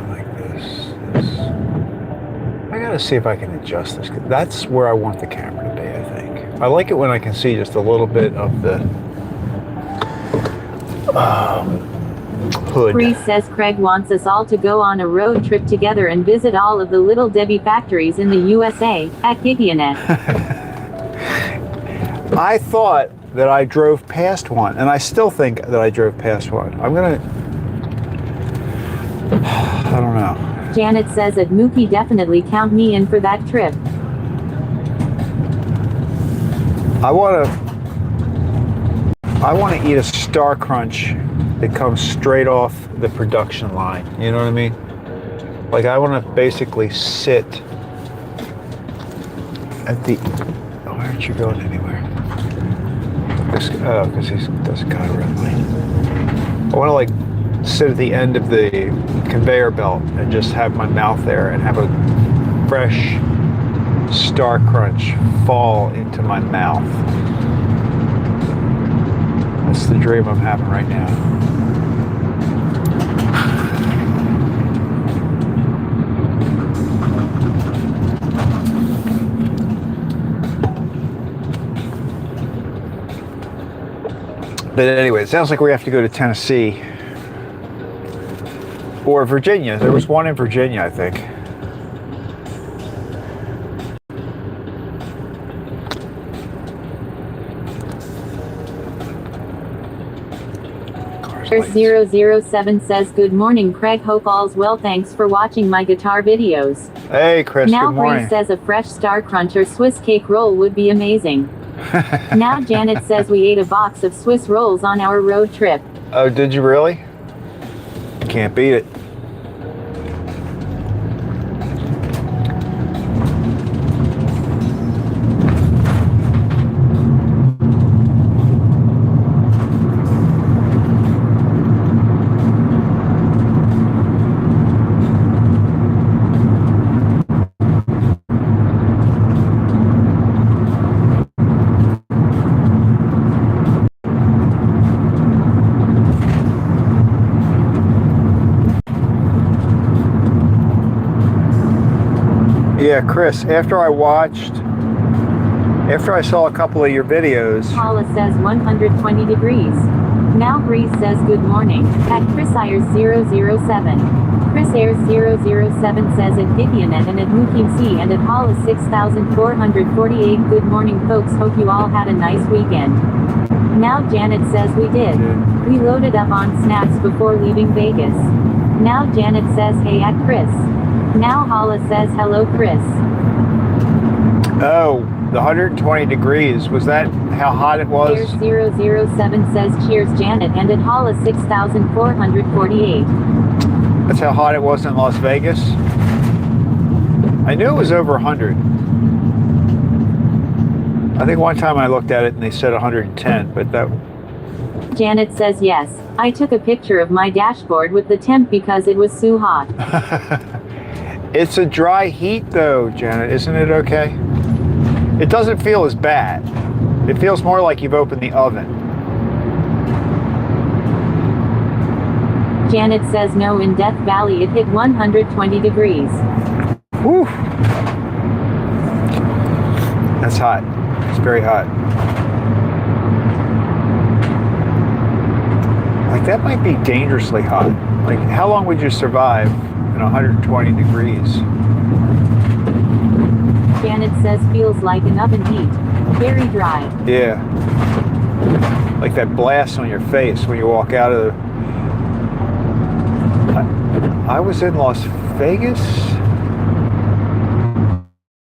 Like this. I gotta see if I can adjust this. That's where I want the camera to be, I think. I like it when I can see just a little bit of the hood. Bree says Craig wants us all to go on a road trip together and visit all of the Little Debbie factories in the USA at Gideonet. I thought that I drove past one, and I still think that I drove past one. I'm gonna, I don't know. Janet says at Mookie definitely count me in for that trip. I want to eat a Star Crunch that comes straight off the production line. You know what I mean? Like, I want to basically sit at the... Oh, why aren't you going anywhere? Oh, because he doesn't got a red light. I want to, like, sit at the end of the conveyor belt and just have my mouth there and have a fresh Star Crunch fall into my mouth. That's the dream I'm having right now. But anyway, it sounds like we have to go to Tennessee or Virginia. There was one in Virginia, I think. Chris007 says, good morning, Craig. Hope all's well. Thanks for watching my guitar videos. Hey, Chris, now good morning. Bree says a fresh Star Crunch or Swiss cake roll would be amazing. Now Janet says we ate a box of Swiss rolls on our road trip. Oh, did you really? Can't beat it. Yeah, Chris, after I saw a couple of your videos. Paula says 120 degrees. Now Breeze says good morning, at Chris Ayers 007. Chris Ayers 007 says at Gidionet and at Mukim C and at Hollis 6448. Good morning folks, hope you all had a nice weekend. Now Janet says we did. We loaded up on snacks before leaving Vegas. Now Janet says hey at Chris. Now Hollis says hello Chris. Oh, the 120 degrees, was that how hot it was? Ayers 007 says cheers Janet and at Hollis 6448. That's how hot it was in Las Vegas? I knew it was over 100. I think one time I looked at it and they said 110, but that... Janet says yes. I took a picture of my dashboard with the temp because it was so hot. It's a dry heat though, Janet, isn't it okay? It doesn't feel as bad. It feels more like you've opened the oven. Janet says no, in Death Valley it hit 120 degrees. Whew. That's hot. It's very hot. Like that might be dangerously hot. Like how long would you survive in 120 degrees? Janet says feels like an oven heat. Very dry. Yeah. Like that blast on your face when you walk out of the... I was in Las Vegas.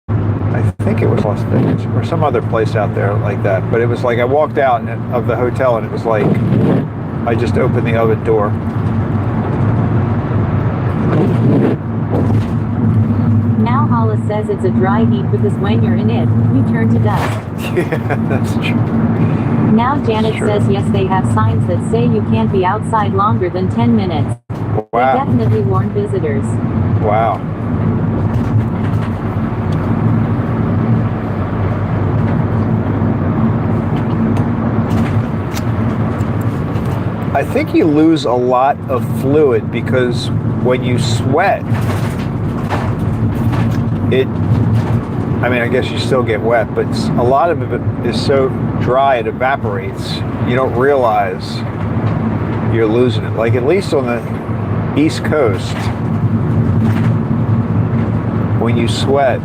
I think it was Las Vegas or some other place out there like that. But it was like I walked out of the hotel and it was like I just opened the oven door. Now Hollis says it's a dry heat because when you're in it, you turn to dust. Yeah, that's true. Now Janet says yes, they have signs that say you can't be outside longer than 10 minutes. Wow. They definitely warn visitors. Wow. I think you lose a lot of fluid because when you sweat, I mean, I guess you still get wet, but a lot of it is so dry it evaporates. You don't realize you're losing it. Like at least on the East Coast, when you sweat,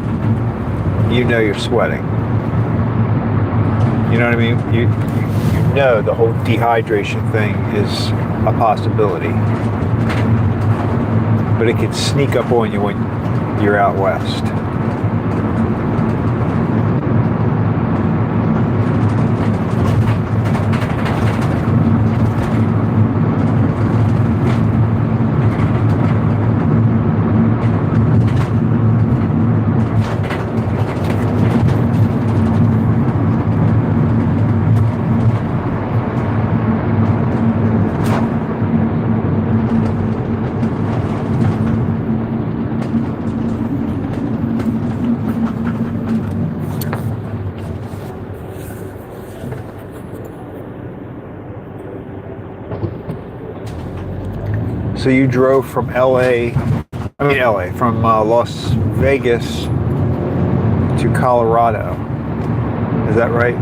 you know you're sweating. You know what I mean? You know the whole dehydration thing is a possibility. But it can sneak up on you when you're out west. So you drove from from Las Vegas to Colorado. Is that right?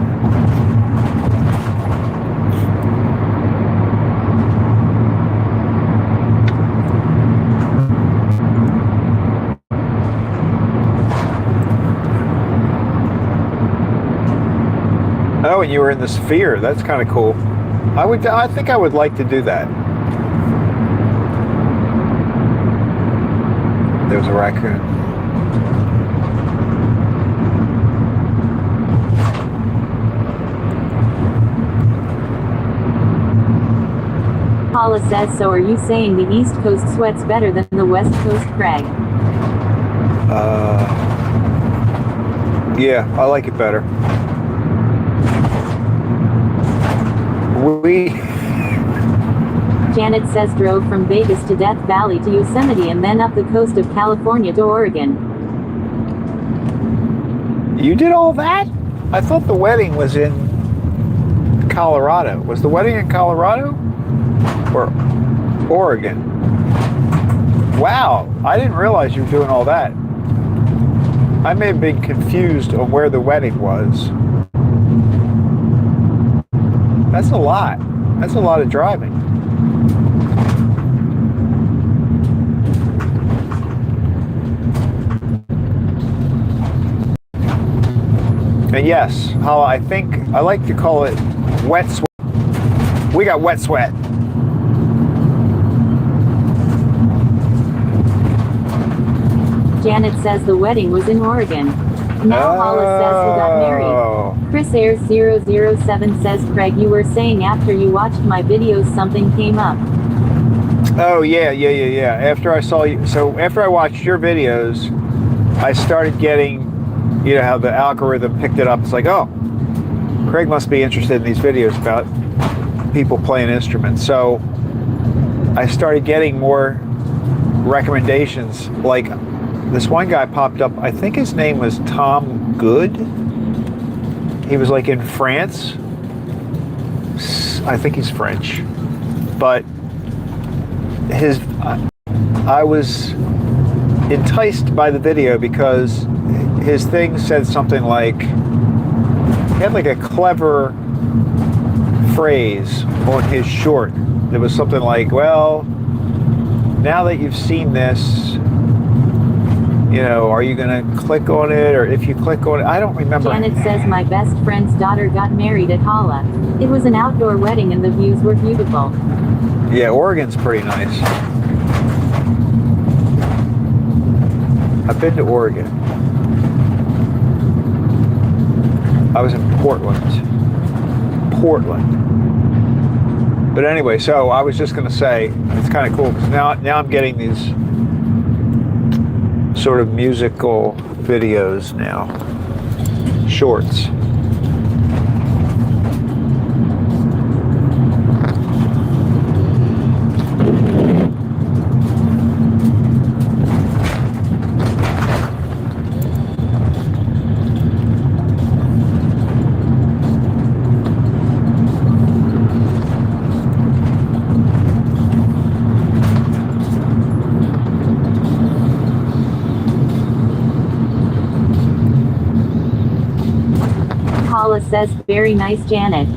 Oh, and you were in the Sphere. That's kind of cool. I think I would like to do that. There's a raccoon. Paula says, so are you saying the East Coast sweats better than the West Coast, Craig? Yeah, I like it better. Janet says drove from Vegas to Death Valley to Yosemite and then up the coast of California to Oregon. You did all that? I thought the wedding was in Colorado. Was the wedding in Colorado or Oregon? Wow, I didn't realize you were doing all that. I may have been confused on where the wedding was. That's a lot. That's a lot of driving. And yes, Hala, I think I like to call it wet sweat. We got wet sweat. Janet says the wedding was in Oregon. Now Hala says he got married. Chris Ayers 007 says, Craig, you were saying after you watched my videos something came up. Oh yeah. After I saw you, so after I watched your videos, I started getting, you know, how the algorithm picked it up. It's like, oh, Craig must be interested in these videos about people playing instruments. So I started getting more recommendations. Like this one guy popped up, I think his name was Tom Good. He was like in France. I think he's French. But I was enticed by the video because his thing said something like, he had like a clever phrase on his short. There was something like, well, now that you've seen this, you know, are you going to click on it? Or if you click on it, I don't remember. Janet says my best friend's daughter got married at Hala. It was an outdoor wedding and the views were beautiful. Yeah, Oregon's pretty nice. I've been to Oregon. I was in Portland. But anyway, so I was just going to say, it's kind of cool because now I'm getting these sort of musical videos now, shorts. Says, very nice, Janet.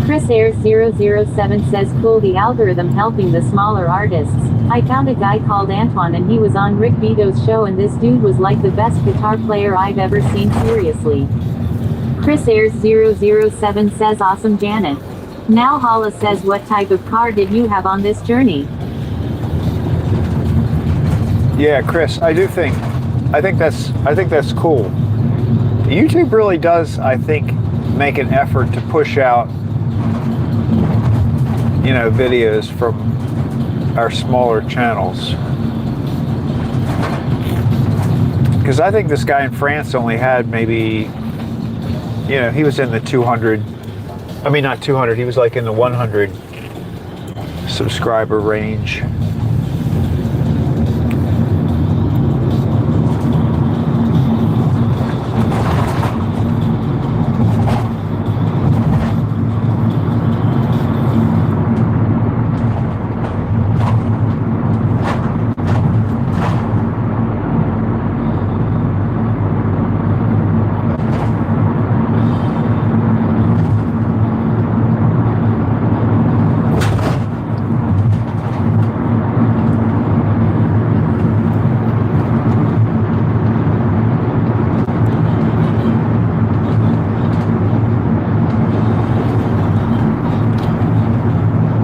Chris Ayers 007 says, cool, the algorithm helping the smaller artists. I found a guy called Antoine and he was on Rick Vito's show and this dude was like the best guitar player I've ever seen, seriously. Chris Ayers 007 says, awesome, Janet. Now Hala says, what type of car did you have on this journey? Yeah, Chris, I think that's cool. YouTube really does, I think, make an effort to push out, you know, videos from our smaller channels. Because I think this guy in France only had maybe, you know, he was in the 200, I mean not 200, he was like in the 100 subscriber range.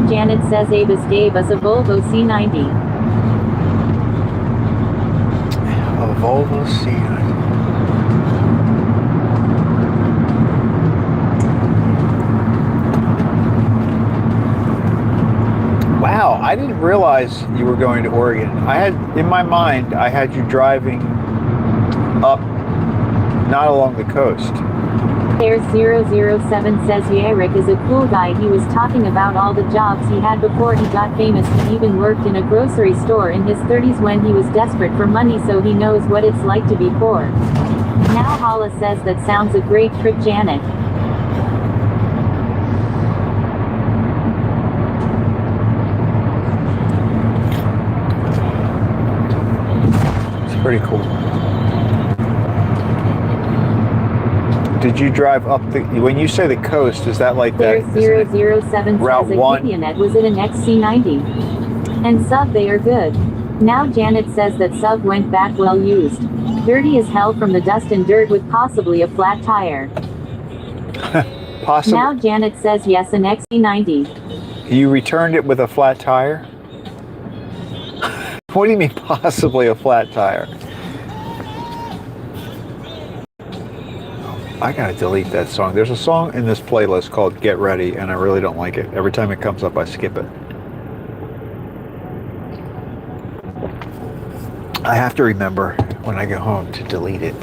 Janet says Avis gave us a Volvo C90. A Volvo C90. Wow, I didn't realize you were going to Oregon. In my mind, I had you driving up, not along the coast. Air 007 says Eric is a cool guy. He was talking about all the jobs he had before he got famous. He even worked in a grocery store in his 30s when he was desperate for money, so he knows what it's like to be poor. Now Hala says that sounds a great trip, Janet. It's pretty cool. Did you drive up the? When you say the coast, is that like There's that? Isn't it 007 Route says a 1? Gideonette was in an XC90. And sub, they are good. Now Janet says that sub went back well used. Dirty as hell from the dust and dirt with possibly a flat tire. Possibly. Now Janet says yes, an XC90. You returned it with a flat tire? What do you mean possibly a flat tire? I gotta delete that song. There's a song in this playlist called Get Ready, and I really don't like it. Every time it comes up, I skip it. I have to remember when I go home to delete it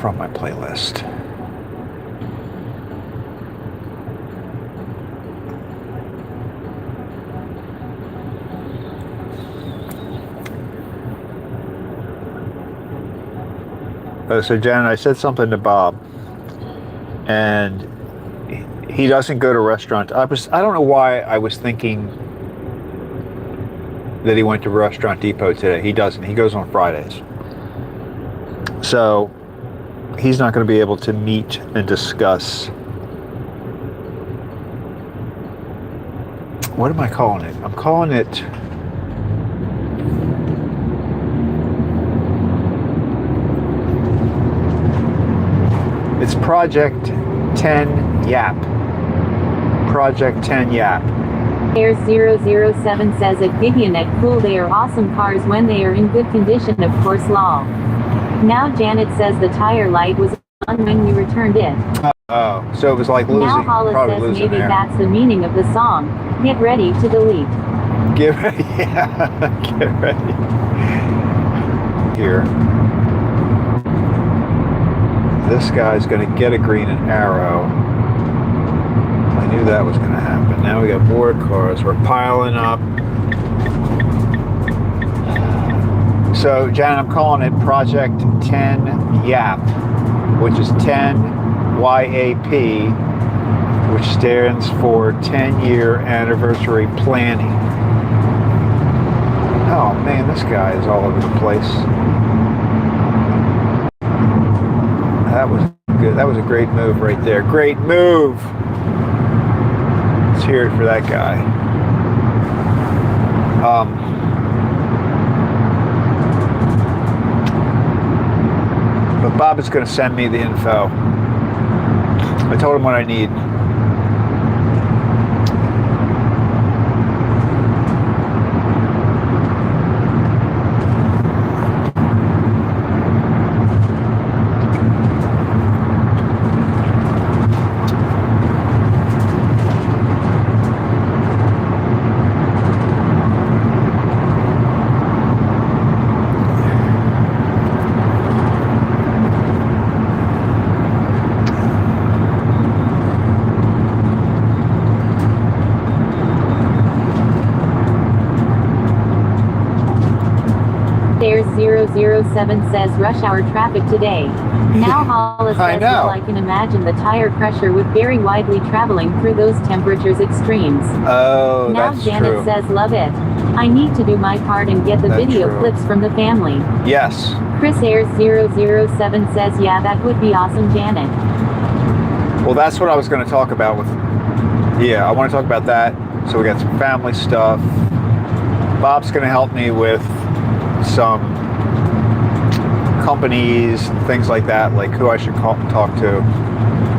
from my playlist. So Janet, I said something to Bob, and he doesn't go to restaurants. I don't know why I was thinking that he went to Restaurant Depot today. He doesn't. He goes on Fridays. So he's not going to be able to meet and discuss. What am I calling it? I'm calling it it's Project 10 Yap. Project 10 Yap. Air 007 says at Gideonette cool, they are awesome cars when they are in good condition, of course lol. Now Janet says the tire light was on when we returned it. Oh, so it was like losing. Now Hollis probably says losing maybe air. that's the meaning of the song. Get ready to delete. Get ready, yeah, get ready. Here. This guy's gonna get a green and arrow. I knew that was gonna happen. Now we got more cars. We're piling up. So, Janet, I'm calling it Project 10 YAP, which is 10 YAP, which stands for 10-year anniversary planning. Oh man, this guy is all over the place. That was good. That was a great move right there. Great move. Let's hear it for that guy. But Bob is going to send me the info. I told him what I need. There's 007 says rush hour traffic today. Now Hollis I says, know. well, I can imagine the tire crusher would vary widely traveling through those temperatures extremes. Oh, Now that's Janet true. says love it. I need to do my part and get the That's video true. clips from the family. Yes. Chris Ayers 007 says yeah, that would be awesome, Janet. Well, that's what I was going to talk about with. Yeah, I want to talk about that. So we got some family stuff. Bob's going to help me with some companies and things like that, like who I should talk to,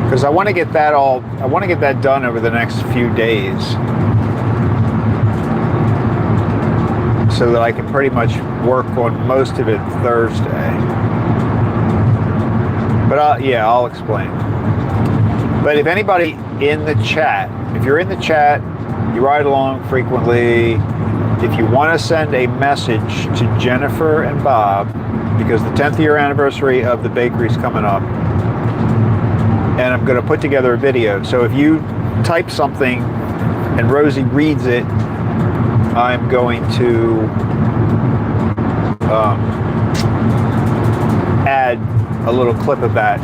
because I want to get that done over the next few days, so that I can pretty much work on most of it Thursday. But yeah, I'll explain. But if anybody in the chat, if you're in the chat, you ride along frequently, if you want to send a message to Jennifer and Bob, because the 10th year anniversary of the bakery is coming up, and I'm going to put together a video. So if you type something and Rosie reads it, I'm going to add a little clip of that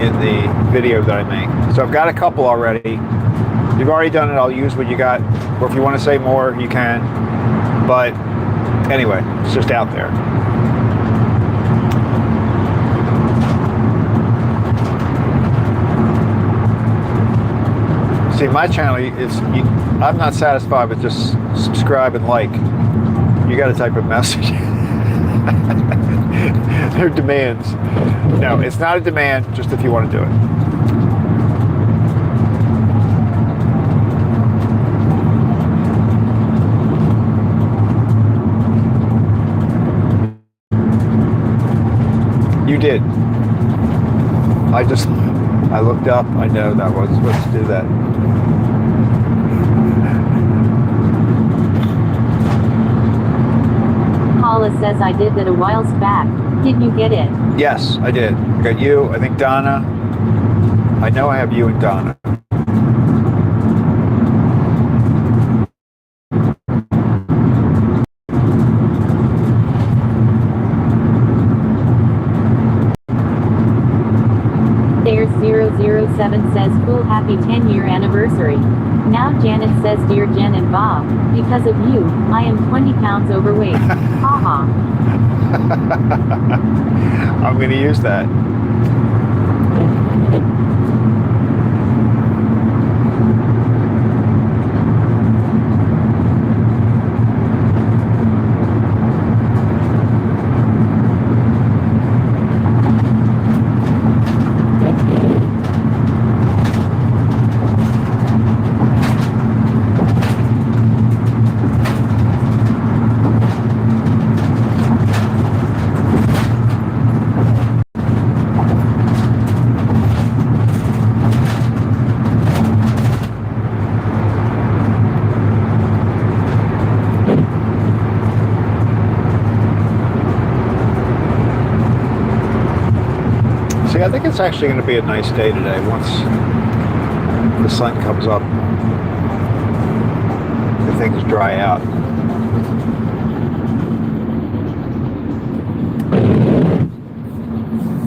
in the video that I make. So I've got a couple already. If you've already done it, I'll use what you got. Or if you want to say more, you can. But anyway, it's just out there. See, my channel is, I'm not satisfied with just subscribe and like. You got to type a message. They're demands. No, it's not a demand, just if you want to do it. You did. I looked up. I know that was supposed to do that. Paula says I did that a while back. Did you get it? Yes, I did. I got you. I think Donna. I know I have you and Donna. There's 007 says cool happy 10-year anniversary. Now Janet says dear Jen and Bob, because of you, I am 20 pounds overweight. Haha. I'm going to use that. I think it's actually going to be a nice day today once the sun comes up. The things dry out.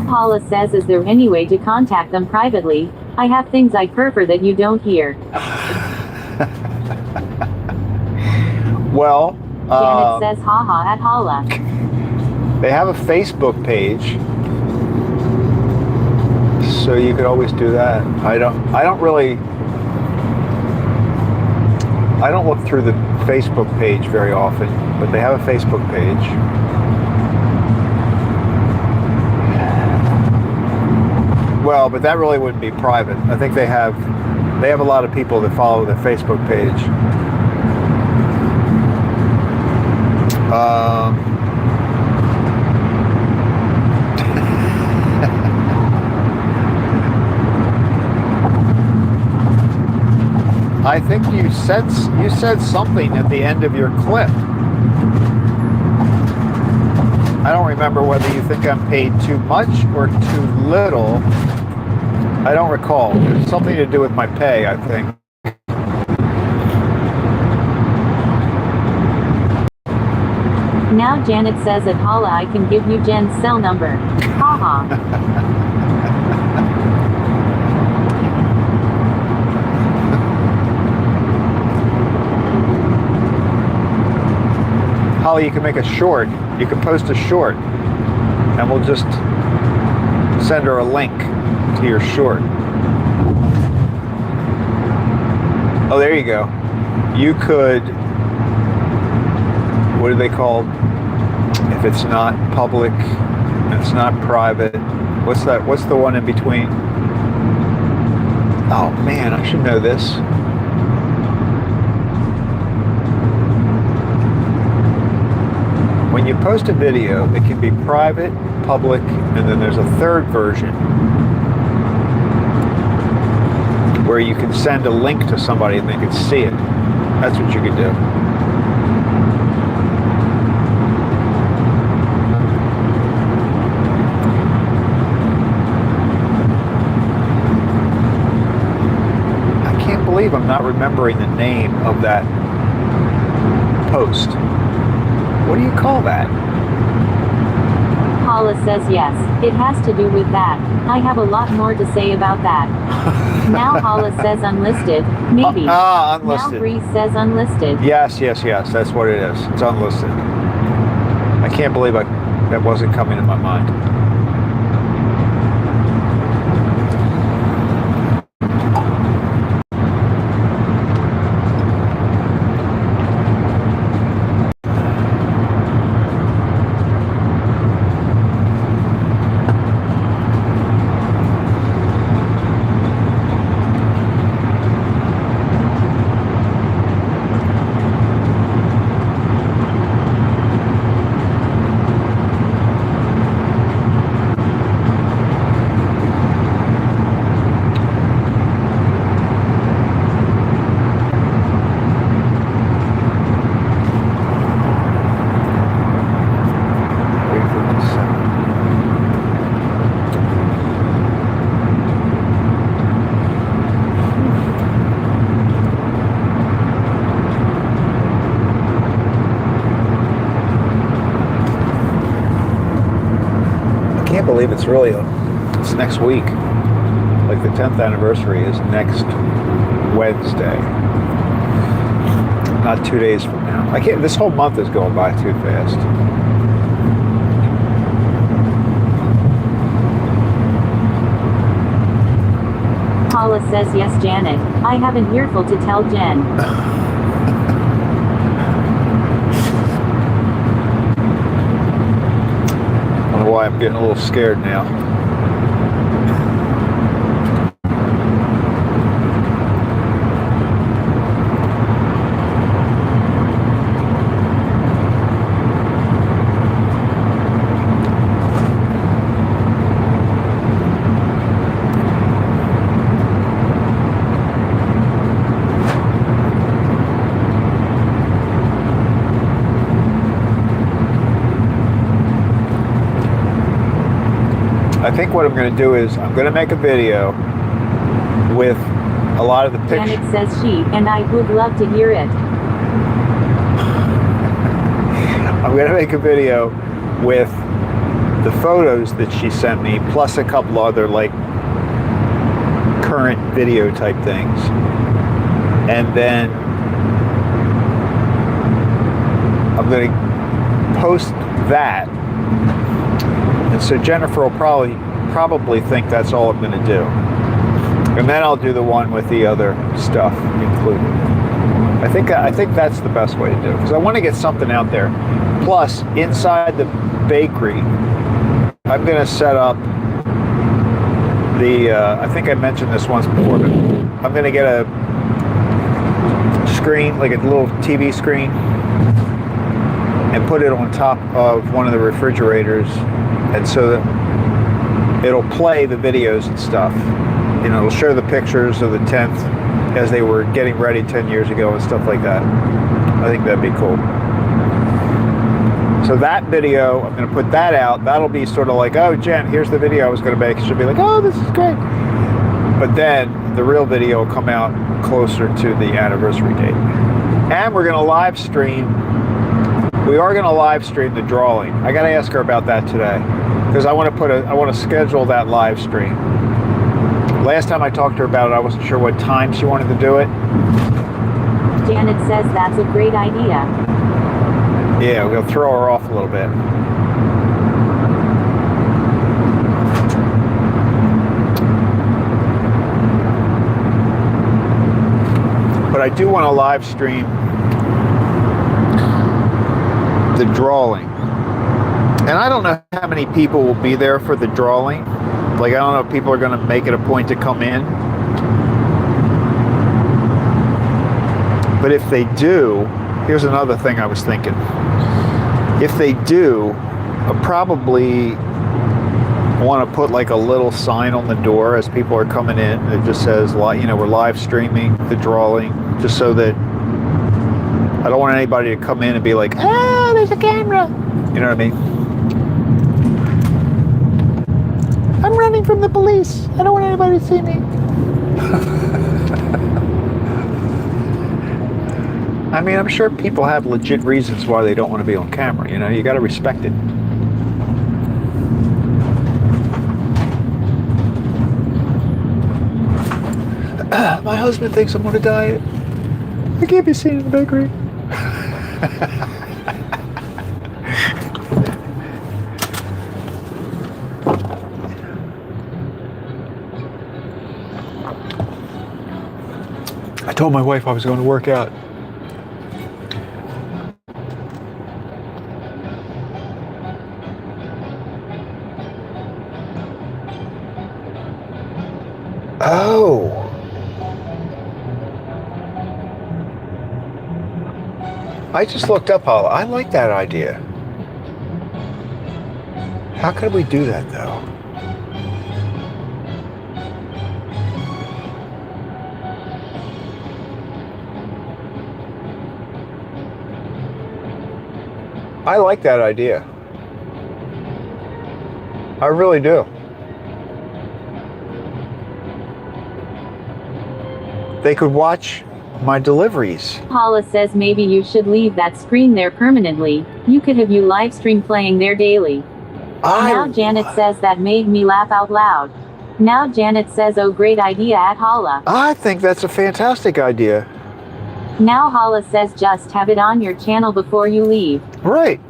Paula says, is there any way to contact them privately? I have things I prefer that you don't hear. Well, Janet says haha at holla. They have a Facebook page. So you could always do that. I don't look through the Facebook page very often, but they have a Facebook page. Well, but that really wouldn't be private. I think they have a lot of people that follow the Facebook page. I think you said something at the end of your clip. I don't remember whether you think I'm paid too much or too little. I don't recall. There's something to do with my pay, I think. Now Janet says at holla I can give you Jen's cell number. Haha. Holly, you can make a short. You can post a short, and we'll just send her a link to your short. Oh, there you go. You could, what are they called? If it's not public and it's not private, what's that? What's the one in between? Oh man, I should know this. When you post a video, it can be private, public, and then there's a third version where you can send a link to somebody and they can see it. That's what you could do. I can't believe I'm not remembering the name of that post. What do you call that? Paula says yes, it has to do with that. I have a lot more to say about that. Now Paula says unlisted, maybe. Unlisted. Now Bree says unlisted. Yes, that's what it is. It's unlisted. I can't believe that wasn't coming to my mind. believe it's next week. Like the 10th anniversary is next Wednesday. Not 2 days from now. This whole month is going by too fast. Paula says yes, Janet. I have an earful to tell Jen. I don't know why I'm getting a little scared now. I think what I'm going to do is I'm going to make a video with a lot of the pictures. Janet says she and I would love to hear it. I'm going to make a video with the photos that she sent me, plus a couple other like current video type things. And then I'm going to post that. And so Jennifer will probably think that's all I'm going to do. And then I'll do the one with the other stuff included. I think that's the best way to do it, because I want to get something out there. Plus, inside the bakery, I'm going to set up the, I think I mentioned this once before, but I'm going to get a screen, like a little TV screen, and put it on top of one of the refrigerators, and so that it'll play the videos and stuff. You know, it'll show the pictures of the 10th as they were getting ready 10 years ago and stuff like that. I think that'd be cool. So that video, I'm going to put that out. That'll be sort of like, oh, Jen, here's the video I was going to make. She'll be like, oh, this is great. But then the real video will come out closer to the anniversary date. And we're going to live stream. We are going to live stream the drawing. I got to ask her about that today, because I want to schedule that live stream. Last time I talked to her about it, I wasn't sure what time she wanted to do it. Janet says that's a great idea. Yeah, we'll throw her off a little bit. But I do want to live stream the drawing. And I don't know how many people will be there for the drawing. Like, I don't know if people are going to make it a point to come in. But if they do, here's another thing I was thinking. If they do, I probably want to put like a little sign on the door as people are coming in that just says, you know, we're live streaming the drawing, just so that I don't want anybody to come in and be like, ah, there's a camera. You know what I mean? I'm running from the police. I don't want anybody to see me. I mean, I'm sure people have legit reasons why they don't want to be on camera. You know, you got to respect it. My husband thinks I'm on a diet. I can't be seen in the bakery. I told my wife I was going to work out. Oh. I just looked up Paula. I like that idea. How could we do that though? I like that idea. I really do. They could watch my deliveries. Paula says maybe you should leave that screen there permanently. You could have you live stream playing there daily. Now Janet says that made me laugh out loud. Now Janet says, oh, great idea at Holla. I think that's a fantastic idea. Now Holla says just have it on your channel before you leave. Right.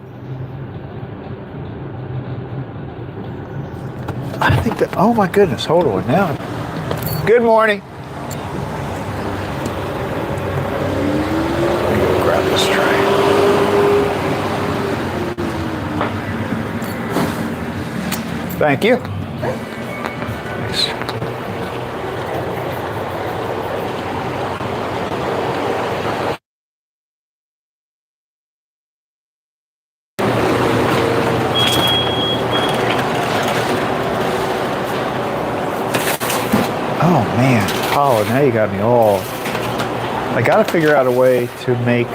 I think that, oh my goodness, hold on now. Good morning. Let me go grab this tray. Thank you. Thanks. Oh man, Paula, now you got me all. I gotta figure out a way to make.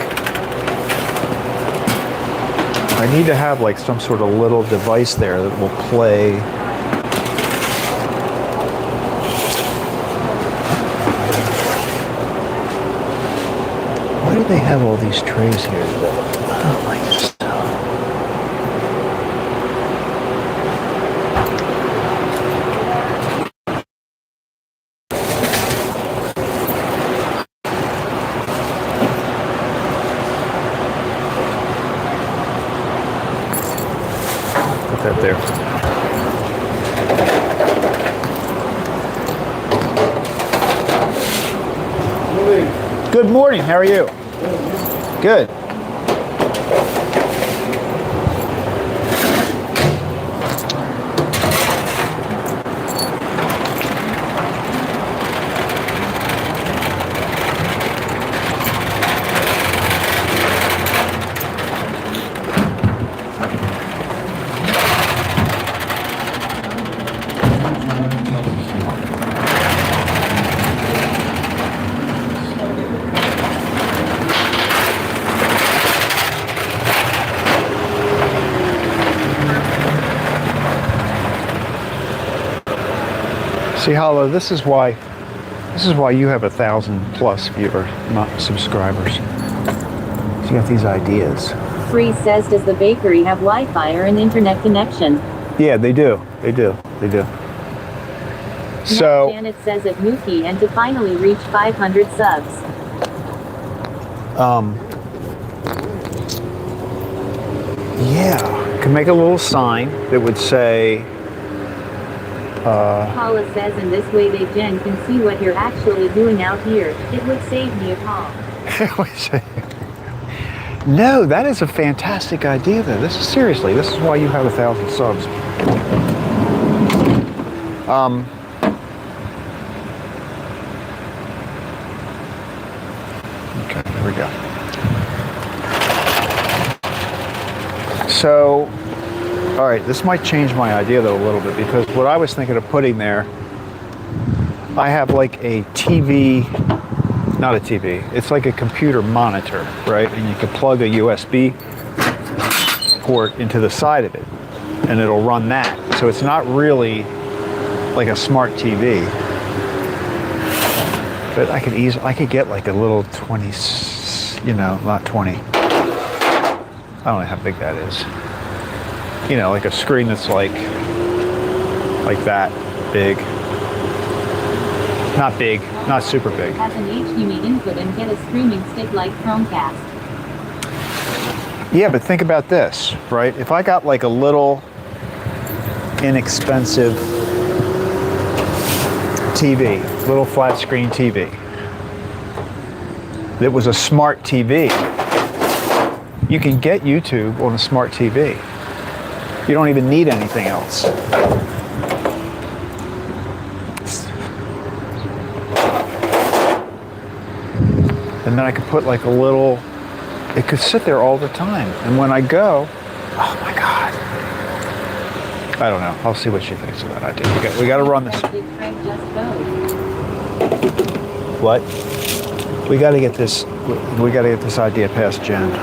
I need to have like some sort of little device there that will play. Why do they have all these trays here? I don't like this stuff. Put that there. Good morning. How are you? Good. See, Hollow, this is why you have 1,000+ viewers, not subscribers. You got these ideas. Free says, does the bakery have Wi-Fi or an internet connection? Yeah, they do. They do. They do. So now Janet says at Mookie and to finally reach 500 subs. Yeah, can make a little sign that would say. Paula says, in this way they Jen can see what you're actually doing out here. It would save me a call. No, that is a fantastic idea though. This is seriously, this is why you have 1,000 subs. Okay, here we go. So, all right, this might change my idea though a little bit, because what I was thinking of putting there, I have like a TV, not a TV, it's like a computer monitor, right? And you can plug a USB port into the side of it and it'll run that. So it's not really like a smart TV. But I could get like a little 20, you know, not 20. I don't know how big that is. You know, like a screen that's like that big. Not big, not super big. Has an HDMI input and get a streaming stick like Chromecast. Yeah, but think about this, right? If I got like a little inexpensive TV, little flat screen TV, that was a smart TV, you can get YouTube on a smart TV. You don't even need anything else. And then I could put like a little, it could sit there all the time. And when I go, oh my God. I don't know. I'll see what she thinks of that idea. We got to run this. What? We got to get this idea past Jen.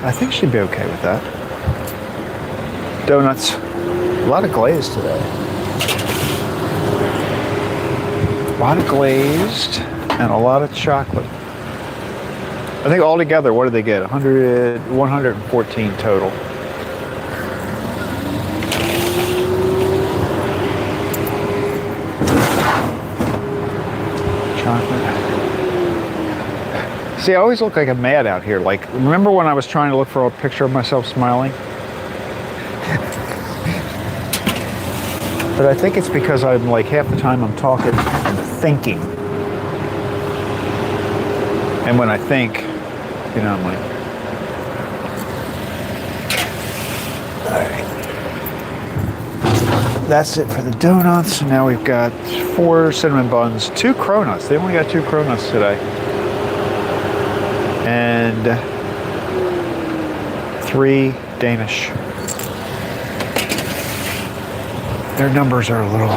I think she'd be okay with that. Donuts. A lot of glaze today. A lot of glazed and a lot of chocolate. I think altogether, what did they get? 114 total. Chocolate. See, I always look like I'm mad out here. Like, remember when I was trying to look for a picture of myself smiling? But I think it's because I'm like half the time I'm talking and thinking. And when I think, you know, I'm like, all right. That's it for the donuts. And now we've got 4 cinnamon buns, 2 cronuts. They only got 2 cronuts today. And 3 Danish. Their numbers are a little...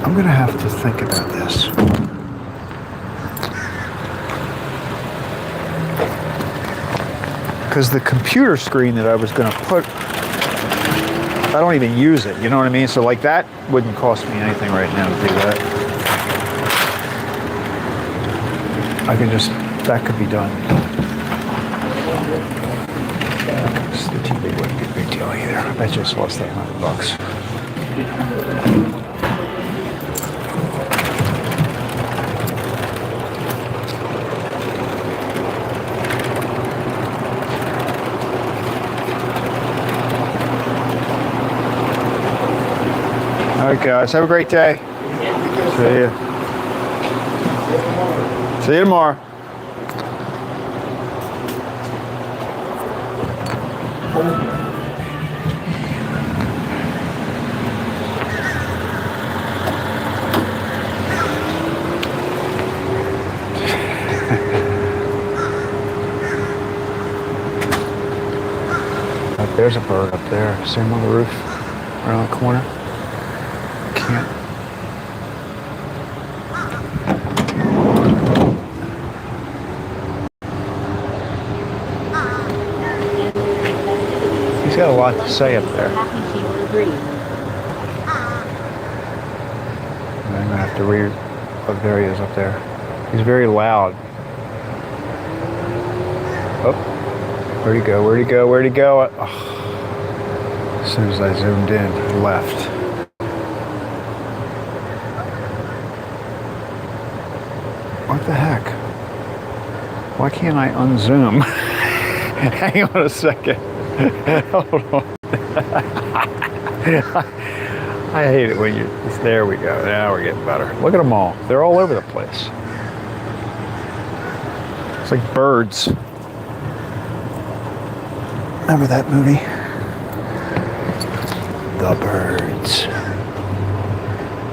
I'm gonna have to think about this. Because the computer screen that I was gonna put, I don't even use it, you know what I mean? So like that wouldn't cost me anything right now to do that. I can just, that could be done. The TV wouldn't be a big deal either. I bet you just lost that $100. All right, guys. Have a great day. See you. See you tomorrow. There's a bird up there. See him on the roof, around the corner. Can't. He's got a lot to say up there. I'm gonna have to read. Oh, there he is up there. He's very loud. Oh, where'd he go? Where'd he go? Where'd he go? Oh. As soon as I zoomed in, he left. What the heck? Why can't I unzoom? Hang on a second. Hold on. I hate it when you, there we go. Now we're getting better. Look at them all. They're all over the place. It's like birds. Remember that movie? The Birds.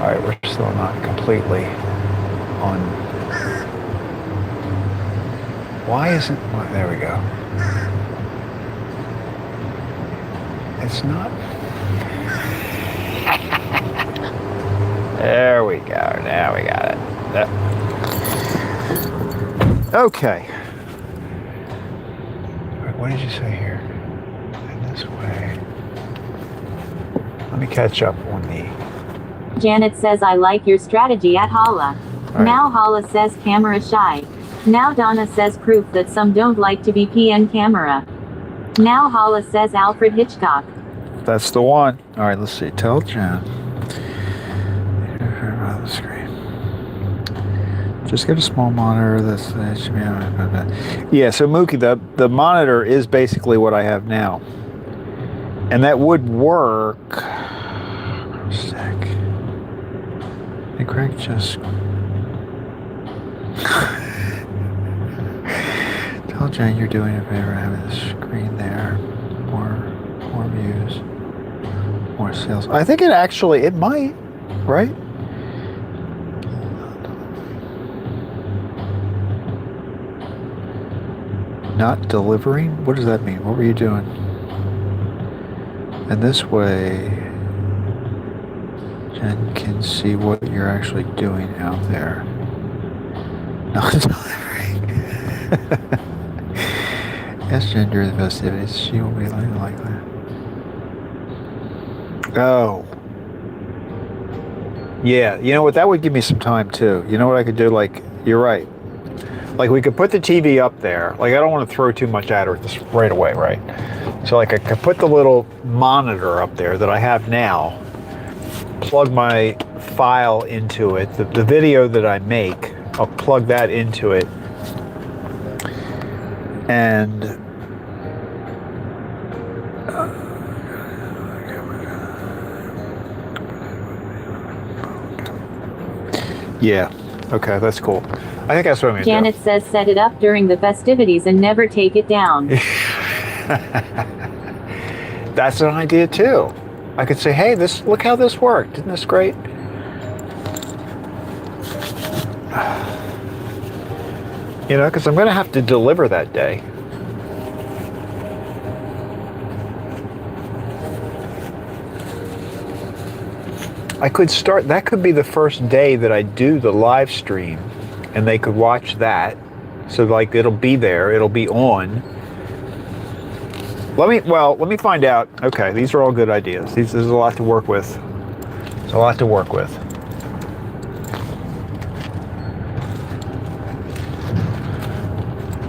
All right, we're still not completely on. Why isn't, well, there we go. It's not. There we go. Now we got it. Okay. All right, what did you say here? And this way. Let me catch up on the. Janet says I like your strategy at Holla. Right. Now Holla says camera shy. Now Donna says proof that some don't like to be PN camera. Now Holla says Alfred Hitchcock. That's the one. All right, let's see. Tell Jen. The screen. Just get a small monitor. Yeah. So Mookie, the monitor is basically what I have now, and that would work. Sick. Hey, Craig, just tell Jen you're doing a favor having the screen there. More views, more sales. I think it might, right? Not delivering? What does that mean? What were you doing? And this way, Jen can see what you're actually doing out there. Not delivering. Yes, Jen, during the festivities, she will be like that. Oh. Yeah, you know what? That would give me some time too. You know what I could do? Like, you're right. Like, we could put the TV up there. Like, I don't want to throw too much at her this right away, right? So, like, I could put the little monitor up there that I have now, plug my file into it, the video that I make, I'll plug that into it, and yeah, okay, that's cool. I think that's what I'm going to do. Janet says set it up during the festivities and never take it down. That's an idea too. I could say, hey, look how this worked. Isn't this great? You know, because I'm going to have to deliver that day. I could start, that could be the first day that I do the live stream, and they could watch that. So, like, it'll be there, it'll be on. Let me find out. Okay, these are all good ideas. There's a lot to work with. There's a lot to work with.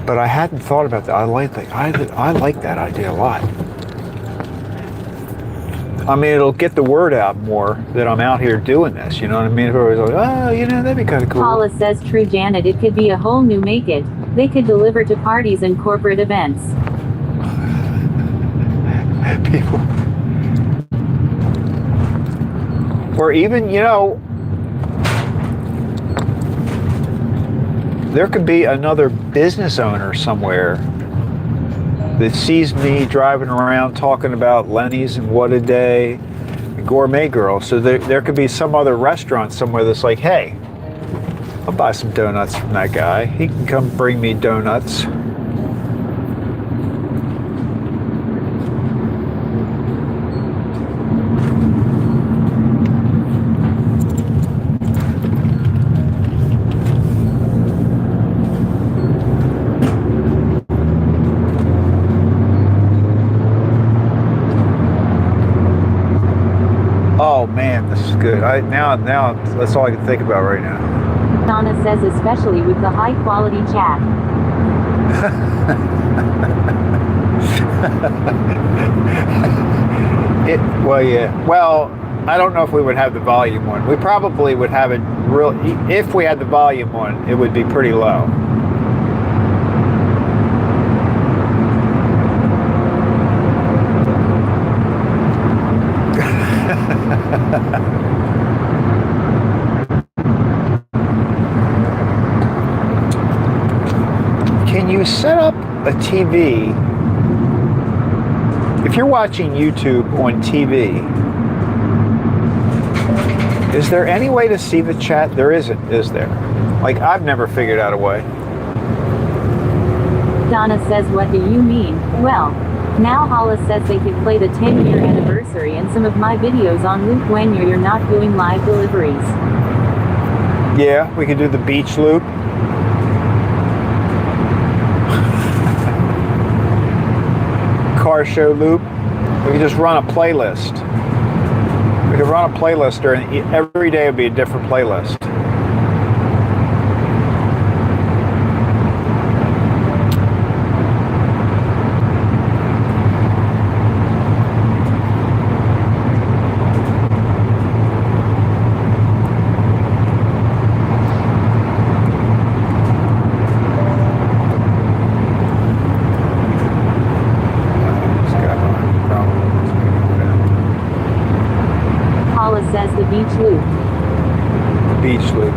But I hadn't thought about that. I like that idea a lot. I mean, it'll get the word out more that I'm out here doing this. You know what I mean? Everybody's like, oh, you know, that'd be kind of cool. Paula says, true, Janet, it could be a whole new make it. They could deliver to parties and corporate events. People. Or even, you know, there could be another business owner somewhere that sees me driving around talking about Lenny's and What a Day, and Gourmet Girl. So there could be some other restaurant somewhere that's like, hey, I'll buy some donuts from that guy. He can come bring me donuts. Oh man, this is good. Now that's all I can think about right now. Donna says, especially with the high quality chat. Well, I don't know if we would have the volume on. We probably would have it if we had the volume on, it would be pretty low. Can you set up a TV? If you're watching YouTube on TV, is there any way to see the chat? There isn't, is there? Like, I've never figured out a way. Donna says, what do you mean? Well, now Hollis says they could play the 10-year anniversary and some of my videos on loop when you're not doing live deliveries. Yeah, we could do the beach loop. Car show loop. We could just run a playlist. We could run a playlist during every day would be a different playlist. Says the beach loop. Beach loop.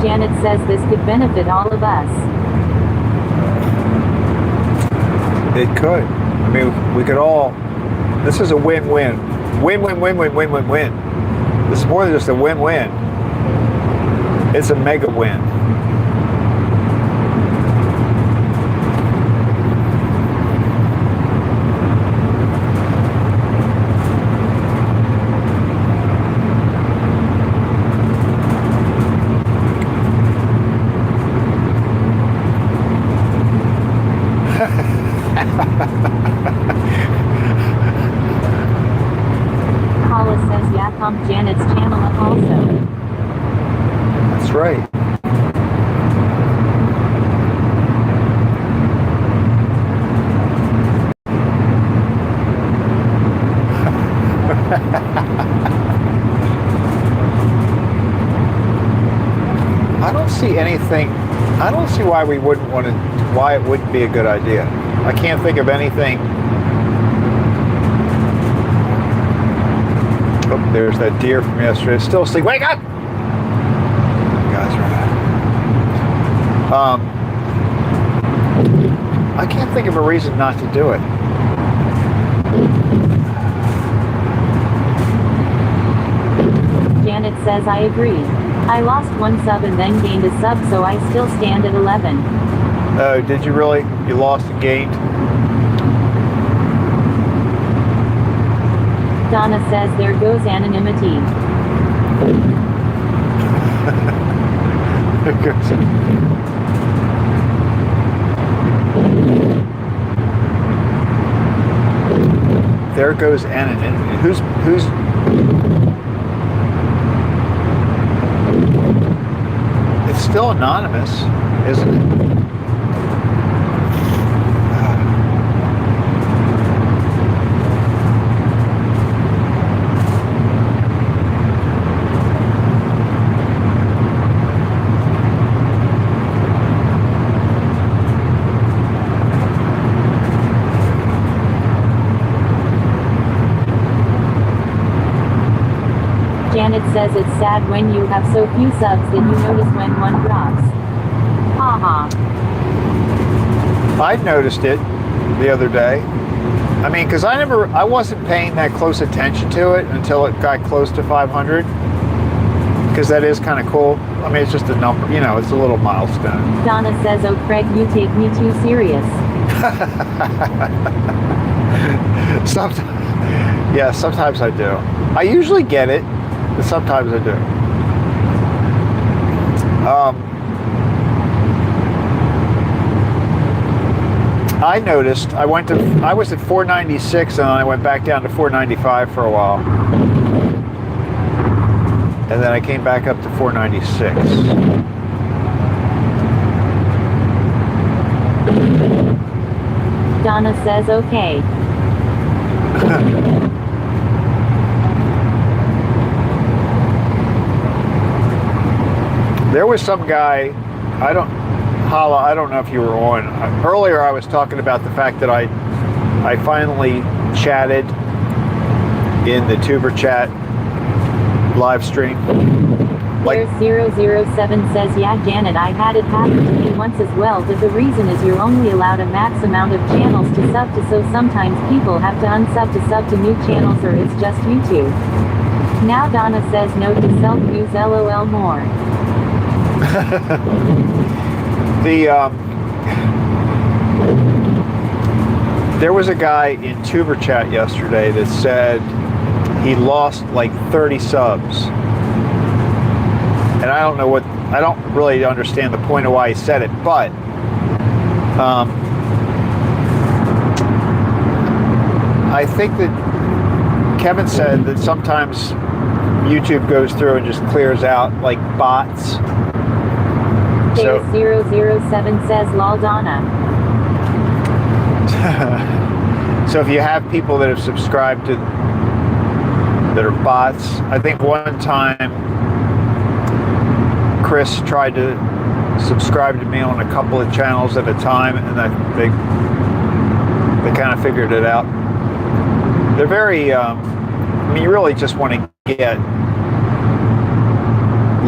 Janet says this could benefit all of us. It could. I mean, we could all. This is a win-win. Win-win-win-win-win-win-win. This is more than just a win-win. It's a mega win. Paula says I don't see anything. I don't see why we wouldn't want to. Why it wouldn't be a good idea. I can't think of anything. Oh, there's that deer from yesterday. It's still asleep. Wake up! Guys, right. I can't think of a reason not to do it. Janet says I agree. I lost 1 sub and then gained a sub, so I still stand at 11. Oh, did you really? You lost and gained? Donna says there goes anonymity. There goes. There goes anonymity. Who's It's still anonymous, isn't it? Janet says it's sad when you have so few subs that you notice when one drops. Haha. I noticed it the other day. I mean, because I wasn't paying that close attention to it until it got close to 500. Because that is kind of cool. I mean, it's just a number, you know, it's a little milestone. Donna says, oh Craig, you take me too serious. Sometimes I do. I usually get it, but sometimes I do. I noticed I was at 496 and I went back down to 495 for a while. And then I came back up to 496. Donna says okay. There was some guy, Hala, I don't know if you were on. Earlier I was talking about the fact that I finally chatted in the TuberChat live stream. Like, There's 007 says, yeah Janet, I had it happen to me once as well, but the reason is you're only allowed a max amount of channels to sub to, so sometimes people have to unsub to sub to new channels, or it's just YouTube. Now Donna says no to self-views, lol more. There was a guy in TuberChat yesterday that said he lost like 30 subs. And I don't really understand the point of why he said it, but I think that Kevin said that sometimes YouTube goes through and just clears out like bots. There's 007 says lol Donna. So if you have people that have subscribed to that are bots, I think one time Chris tried to subscribe to me on a couple of channels at a time, and they kind of figured it out. They're very, I mean, you really just want to get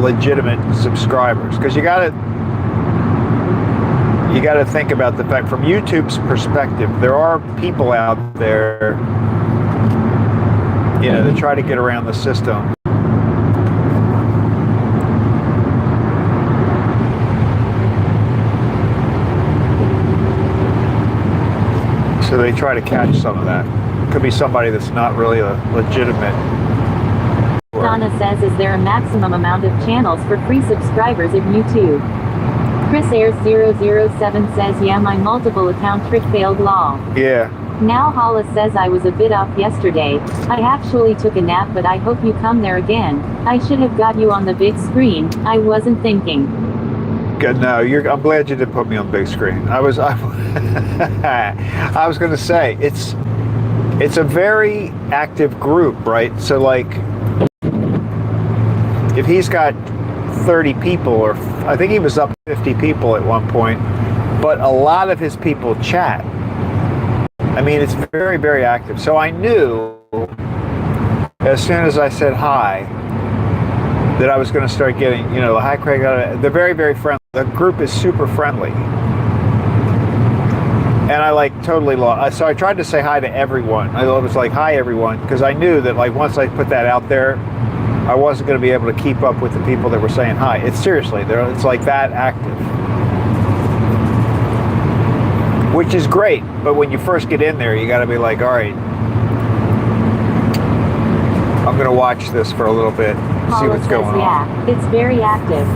legitimate subscribers, because you got to think about the fact, from YouTube's perspective, there are people out there, you know, that try to get around the system. So they try to catch some of that. Could be somebody that's not really a legitimate. Donna says, is there a maximum amount of channels for free subscribers of YouTube? Chris Ayers 007 says, yeah, my multiple account trick failed lol. Yeah. Now Hala says, I was a bit off yesterday. I actually took a nap, but I hope you come there again. I should have got you on the big screen. I wasn't thinking. Good. No, I'm glad you didn't put me on the big screen. I was going to say, it's a very active group, right? So like, if he's got 30 people, or I think he was up 50 people at one point, but a lot of his people chat. I mean, it's very, very active. So I knew as soon as I said hi that I was going to start getting, hi Craig, they're very, very friendly. The group is super friendly. And I totally lost. So I tried to say hi to everyone. I was like, hi everyone, because I knew that once I put that out there, I wasn't going to be able to keep up with the people that were saying hi. It's seriously, it's like that active. Which is great, but when you first get in there, you got to be like, all right, I'm going to watch this for a little bit, see what's going on. Yeah, it's very active.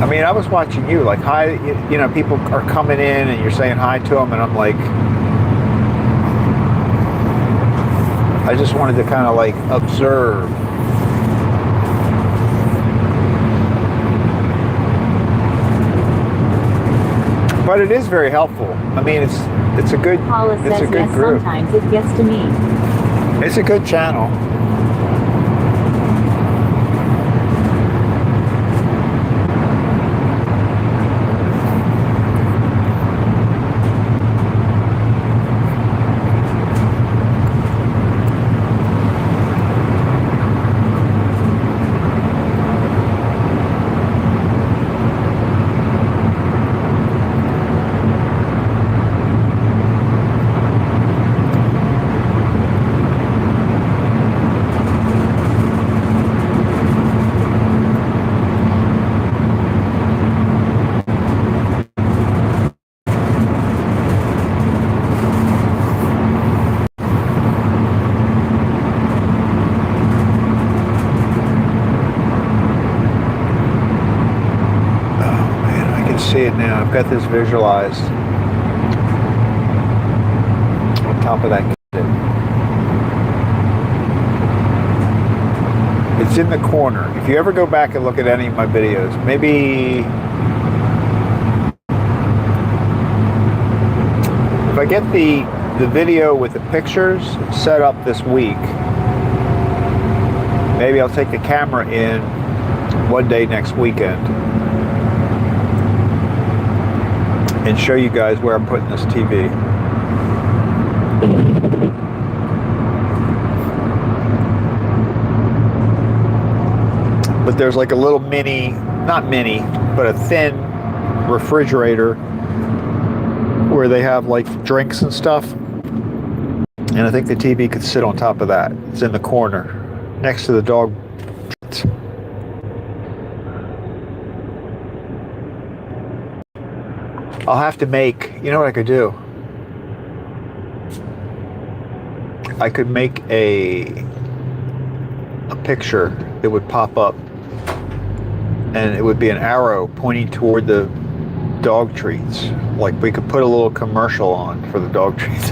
I mean, I was watching you, hi, people are coming in and you're saying hi to them, and I'm like, I just wanted to kind of observe. But it is very helpful. I mean, it's a good, Paula it's says a good yes, group. sometimes it gets to me. It's a good channel. See it now. I've got this visualized on top of that kid. It's in the corner. If you ever go back and look at any of my videos, maybe if I get the video with the pictures set up this week, maybe I'll take the camera in one day next weekend and show you guys where I'm putting this TV. But there's a little mini, not mini, but a thin refrigerator where they have drinks and stuff. And I think the TV could sit on top of that. It's in the corner next to the dog. I'll have to make, you know what I could do? I could make a picture that would pop up and it would be an arrow pointing toward the dog treats. We could put a little commercial on for the dog treats.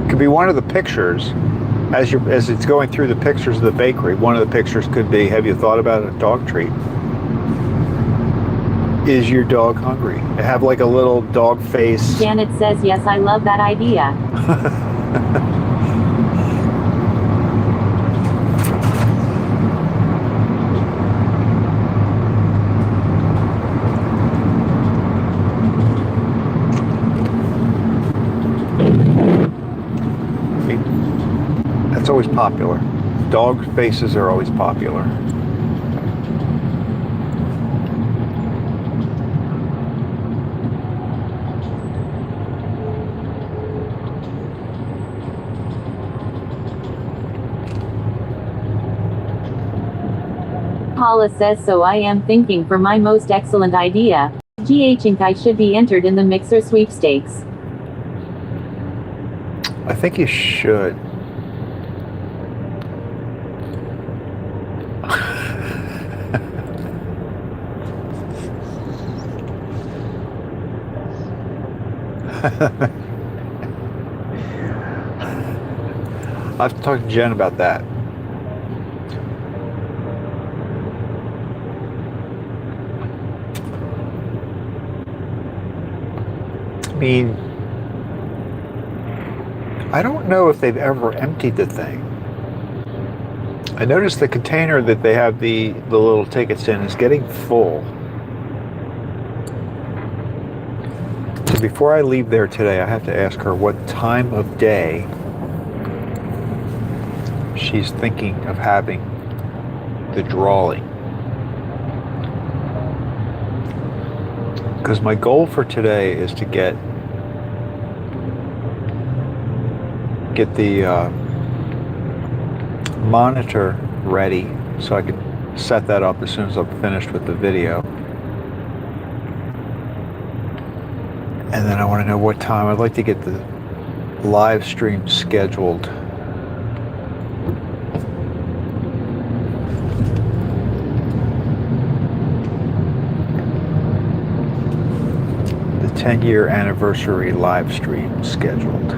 It could be one of the pictures. As it's going through the pictures of the bakery, one of the pictures could be, have you thought about a dog treat? Is your dog hungry? Have a little dog face. Janet says yes, I love that idea. That's always popular. Dog faces are always popular. Paula says so. I am thinking for my most excellent idea. GH Inc. I should be entered in the Mixer sweepstakes. I think you should. I'll have to talk to Jen about that. I mean, I don't know if they've ever emptied the thing. I noticed the container that they have the little tickets in is getting full. So before I leave there today, I have to ask her what time of day she's thinking of having the drawing. Because my goal for today is to get the monitor ready so I can set that up as soon as I'm finished with the video. And then I want to know what time. I'd like to get the live stream scheduled. The 10-year anniversary live stream scheduled.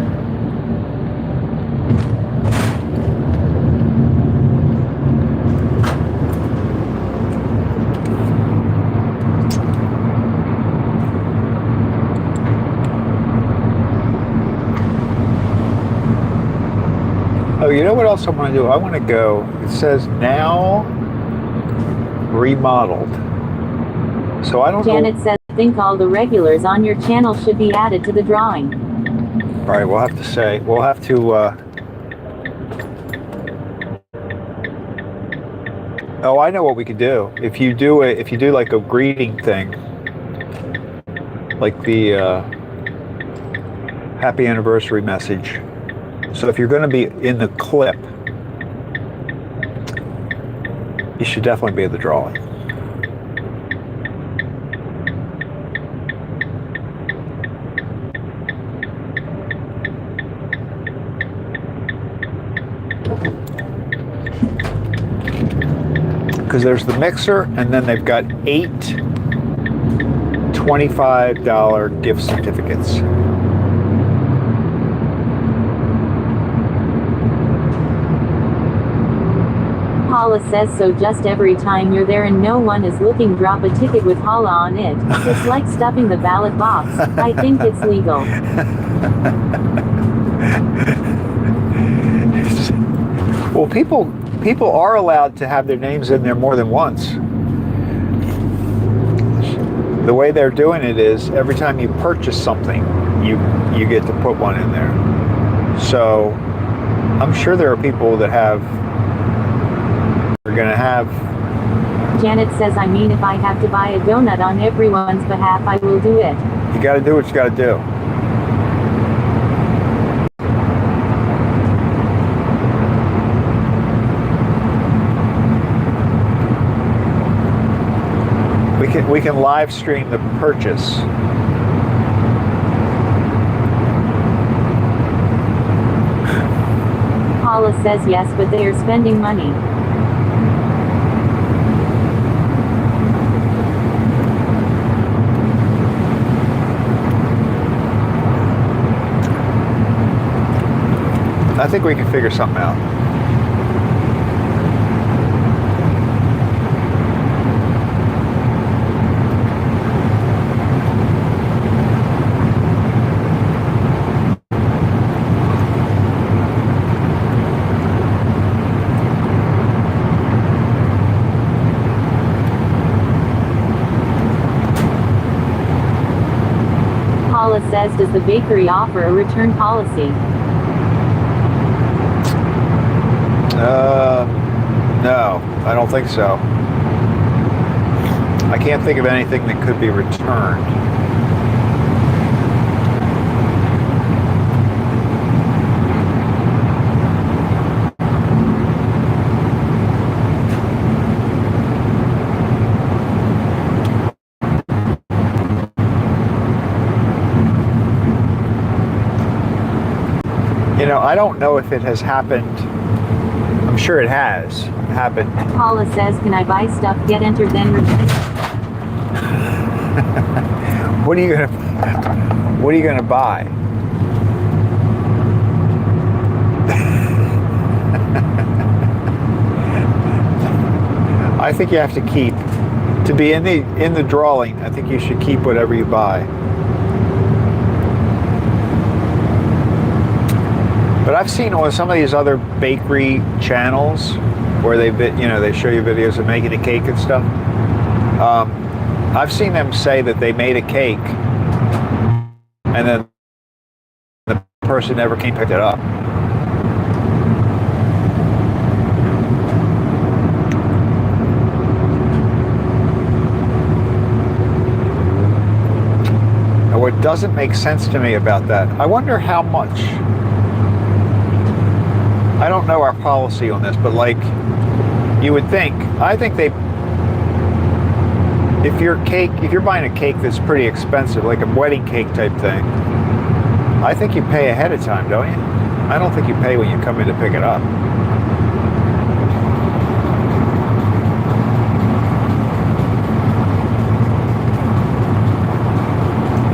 Oh, you know what else I want to do? I want to go, it says now remodeled. So I don't know. Janet says, I think all the regulars on your channel should be added to the drawing. All right, we'll have to, oh, I know what we could do. If you do like a greeting thing, like the happy anniversary message. So if you're going to be in the clip, you should definitely be at the drawing. Because there's the mixer, and then they've got 8 $25 gift certificates. Paula says, so just every time you're there and no one is looking, drop a ticket with Paula on it. It's like stuffing the ballot box. I think it's legal. Well, people are allowed to have their names in there more than once. The way they're doing it is every time you purchase something, you get to put one in there. So I'm sure there are people that are going to have. Janet says, I mean, if I have to buy a donut on everyone's behalf, I will do it. You got to do what you got to do. We can live stream the purchase. Paula says yes, but they are spending money. I think we can figure something out. Paula says, does the bakery offer a return policy? No, I don't think so. I can't think of anything that could be returned. You know, I don't know if it has happened. I'm sure it has happened. Paula says, can I buy stuff, get entered, then return? What are you gonna buy? I think you have to keep, to be in the drawing, I think you should keep whatever you buy. But I've seen on some of these other bakery channels where they show you videos of making a cake and stuff. I've seen them say that they made a cake and then the person never came to pick it up. Now, what doesn't make sense to me about that, I wonder how much. I don't know our policy on this, but like you would think, if you're buying a cake that's pretty expensive, like a wedding cake type thing, I think you pay ahead of time, don't you? I don't think you pay when you come in to pick it up.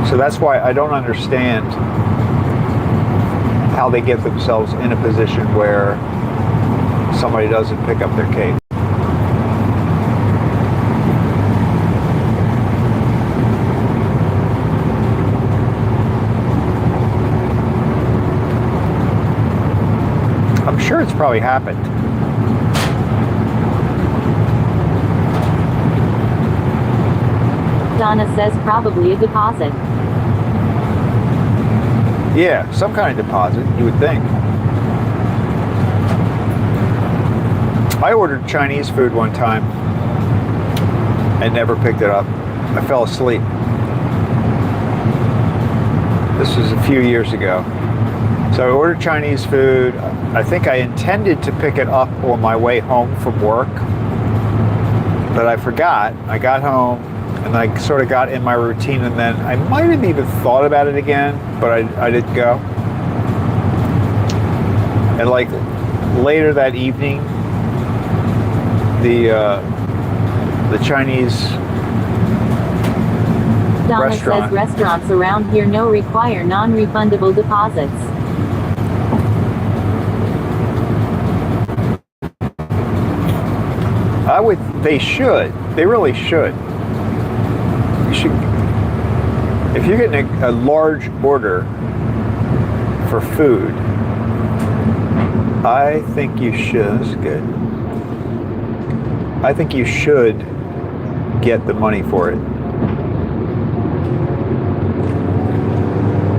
So that's why I don't understand how they get themselves in a position where somebody doesn't pick up their cake. I'm sure it's probably happened. Donna says probably a deposit. Yeah, some kind of deposit, you would think. I ordered Chinese food one time and never picked it up. I fell asleep. This was a few years ago. So I ordered Chinese food. I think I intended to pick it up on my way home from work, but I forgot. I got home and I sort of got in my routine, and then I might have even thought about it again, but I didn't go. And like later that evening, the Chinese Donna restaurant. says restaurants around here no require non-refundable deposits. They should. They really should. If you're getting a large order for food, I think you should. This is good. I think you should get the money for it.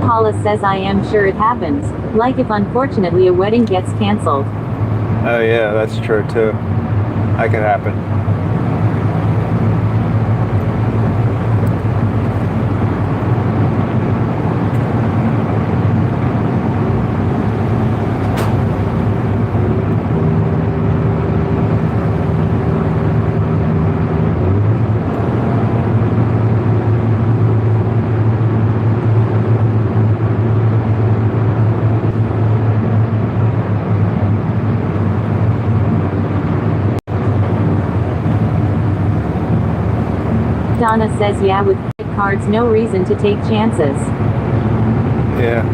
Paula says I am sure it happens, like if unfortunately a wedding gets canceled. Oh yeah, that's true too. That could happen. Donna says yeah, with credit cards no reason to take chances. Yeah.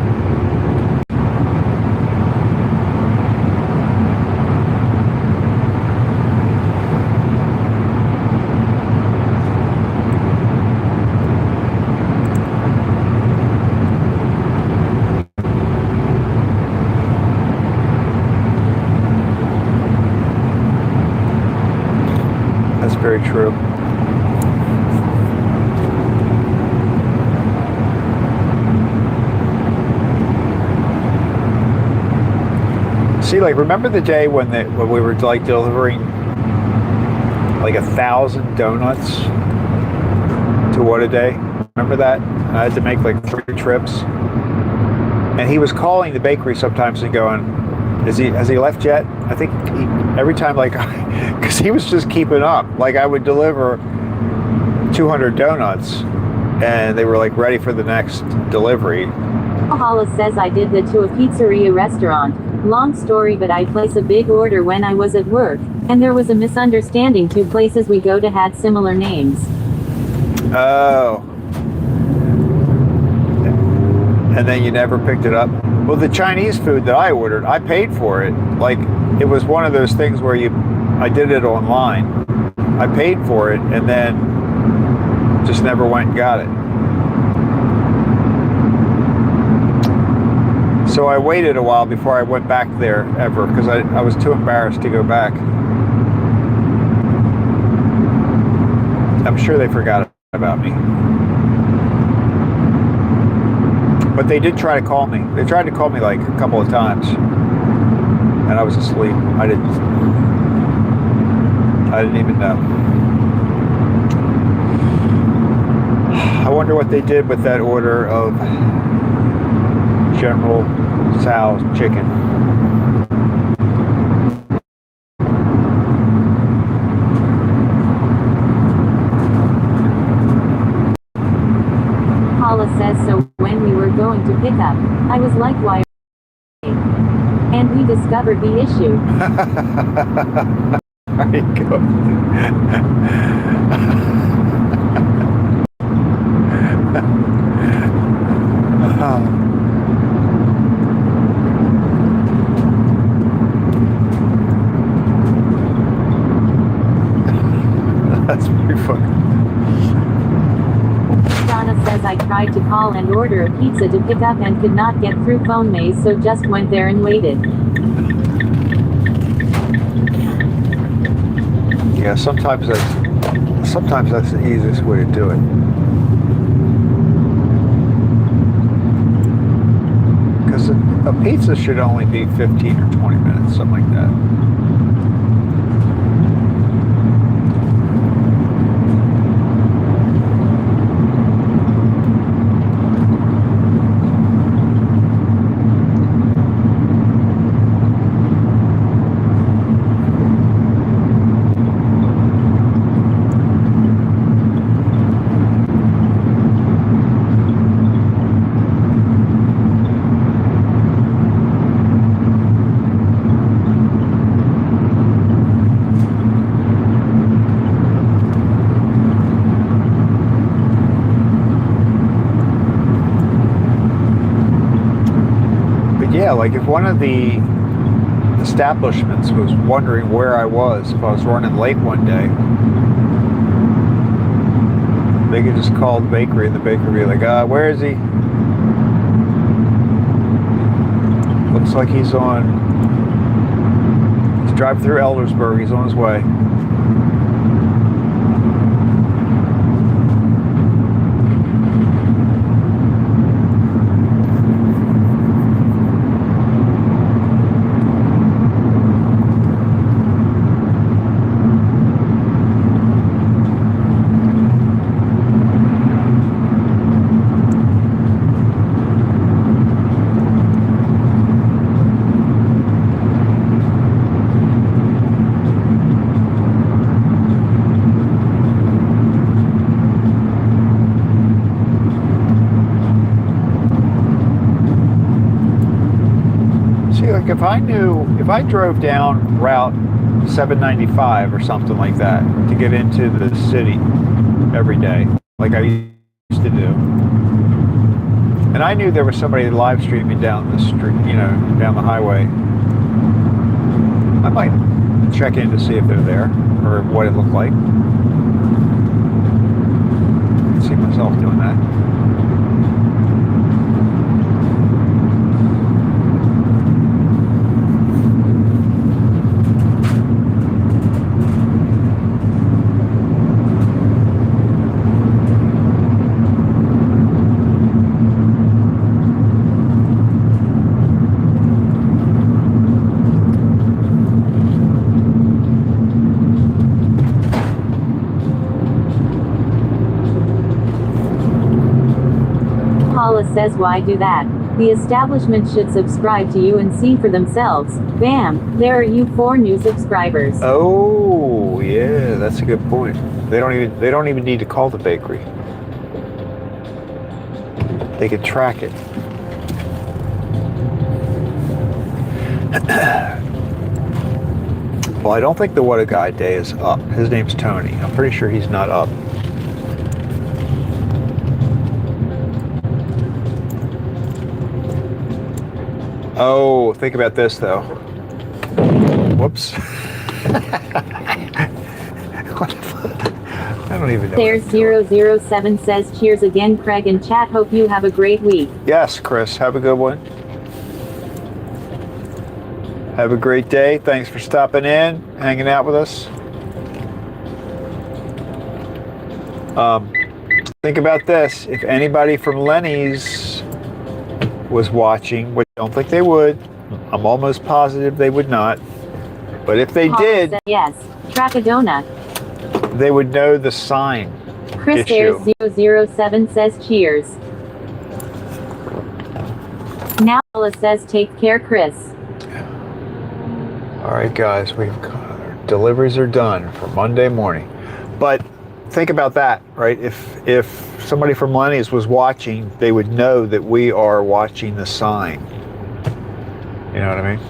That's very true. See, like, remember the day when we were like delivering like 1,000 donuts to What a Day? Remember that? I had to make like 3 trips, and he was calling the bakery sometimes and going, has he left yet? I think every time, like, because he was just keeping up. Like, I would deliver 200 donuts, and they were like ready for the next delivery. Paula says I did that to a pizzeria restaurant. Long story, but I placed a big order when I was at work, and there was a misunderstanding. 2 places we go to had similar names. Oh. And then you never picked it up? Well, the Chinese food that I ordered, I paid for it. Like, it was one of those things where I did it online. I paid for it and then just never went and got it. So I waited a while before I went back there ever because I was too embarrassed to go back. I'm sure they forgot about me. But they did try to call me. They tried to call me like a couple of times. And I was asleep. I didn't even know. I wonder what they did with that order of General Tso's chicken. Paula says, so when we were going to pick up, I was like, why? And we discovered the issue. There you go. That's pretty funny. Donna says, I tried to call and order a pizza to pick up and could not get through phone maze, so just went there and waited. Yeah, sometimes that's the easiest way to do it. Because a pizza should only be 15 or 20 minutes, something like that. Yeah, like if one of the establishments was wondering where I was, if I was running late one day, they could just call the bakery and the bakery would be like, where is he? Looks like he's driving through Eldersburg, he's on his way. Like if I drove down Route 795 or something like that to get into the city every day, like I used to do, and I knew there was somebody live streaming down the street, down the highway, I might check in to see if they're there or what it looked like. I can see myself doing that. Paula says, why do that? The establishment should subscribe to you and see for themselves. Bam! There are you 4 new subscribers. Oh, yeah, that's a good point. They don't even need to call the bakery. They can track it. Well, I don't think the What a Guy Day is up. His name's Tony. I'm pretty sure he's not up. Oh, think about this though. Whoops. What the fuck? I don't even know. There's 007 says, cheers again, Craig and chat. Hope you have a great week. Yes, Chris, have a good one. Have a great day. Thanks for stopping in, hanging out with us. Think about this. If anybody from Lenny's was watching, which I don't think they would, I'm almost positive they would not. But if they did, yes. Trackadona. they would know the sign Chris issue. Ayers 007 says cheers. Now Ella says take care, Chris. All right, guys, deliveries are done for Monday morning. But think about that, right? If somebody from Lenny's was watching, they would know that we are watching the sign. You know what I mean?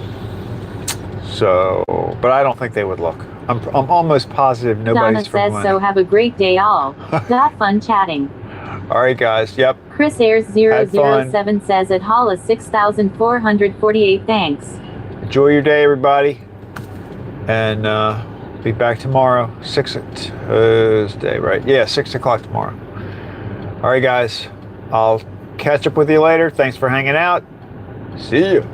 So, but I don't think they would look. I'm almost positive nobody's Donna from says Lenny. so. Have a great day, all. Got fun chatting. All right, guys. Yep. Chris Ayers 007 says at Holla 6,448. Thanks. Enjoy your day, everybody. And be back tomorrow, Tuesday, right? Yeah, 6 o'clock tomorrow. All right, guys. I'll catch up with you later. Thanks for hanging out. See you.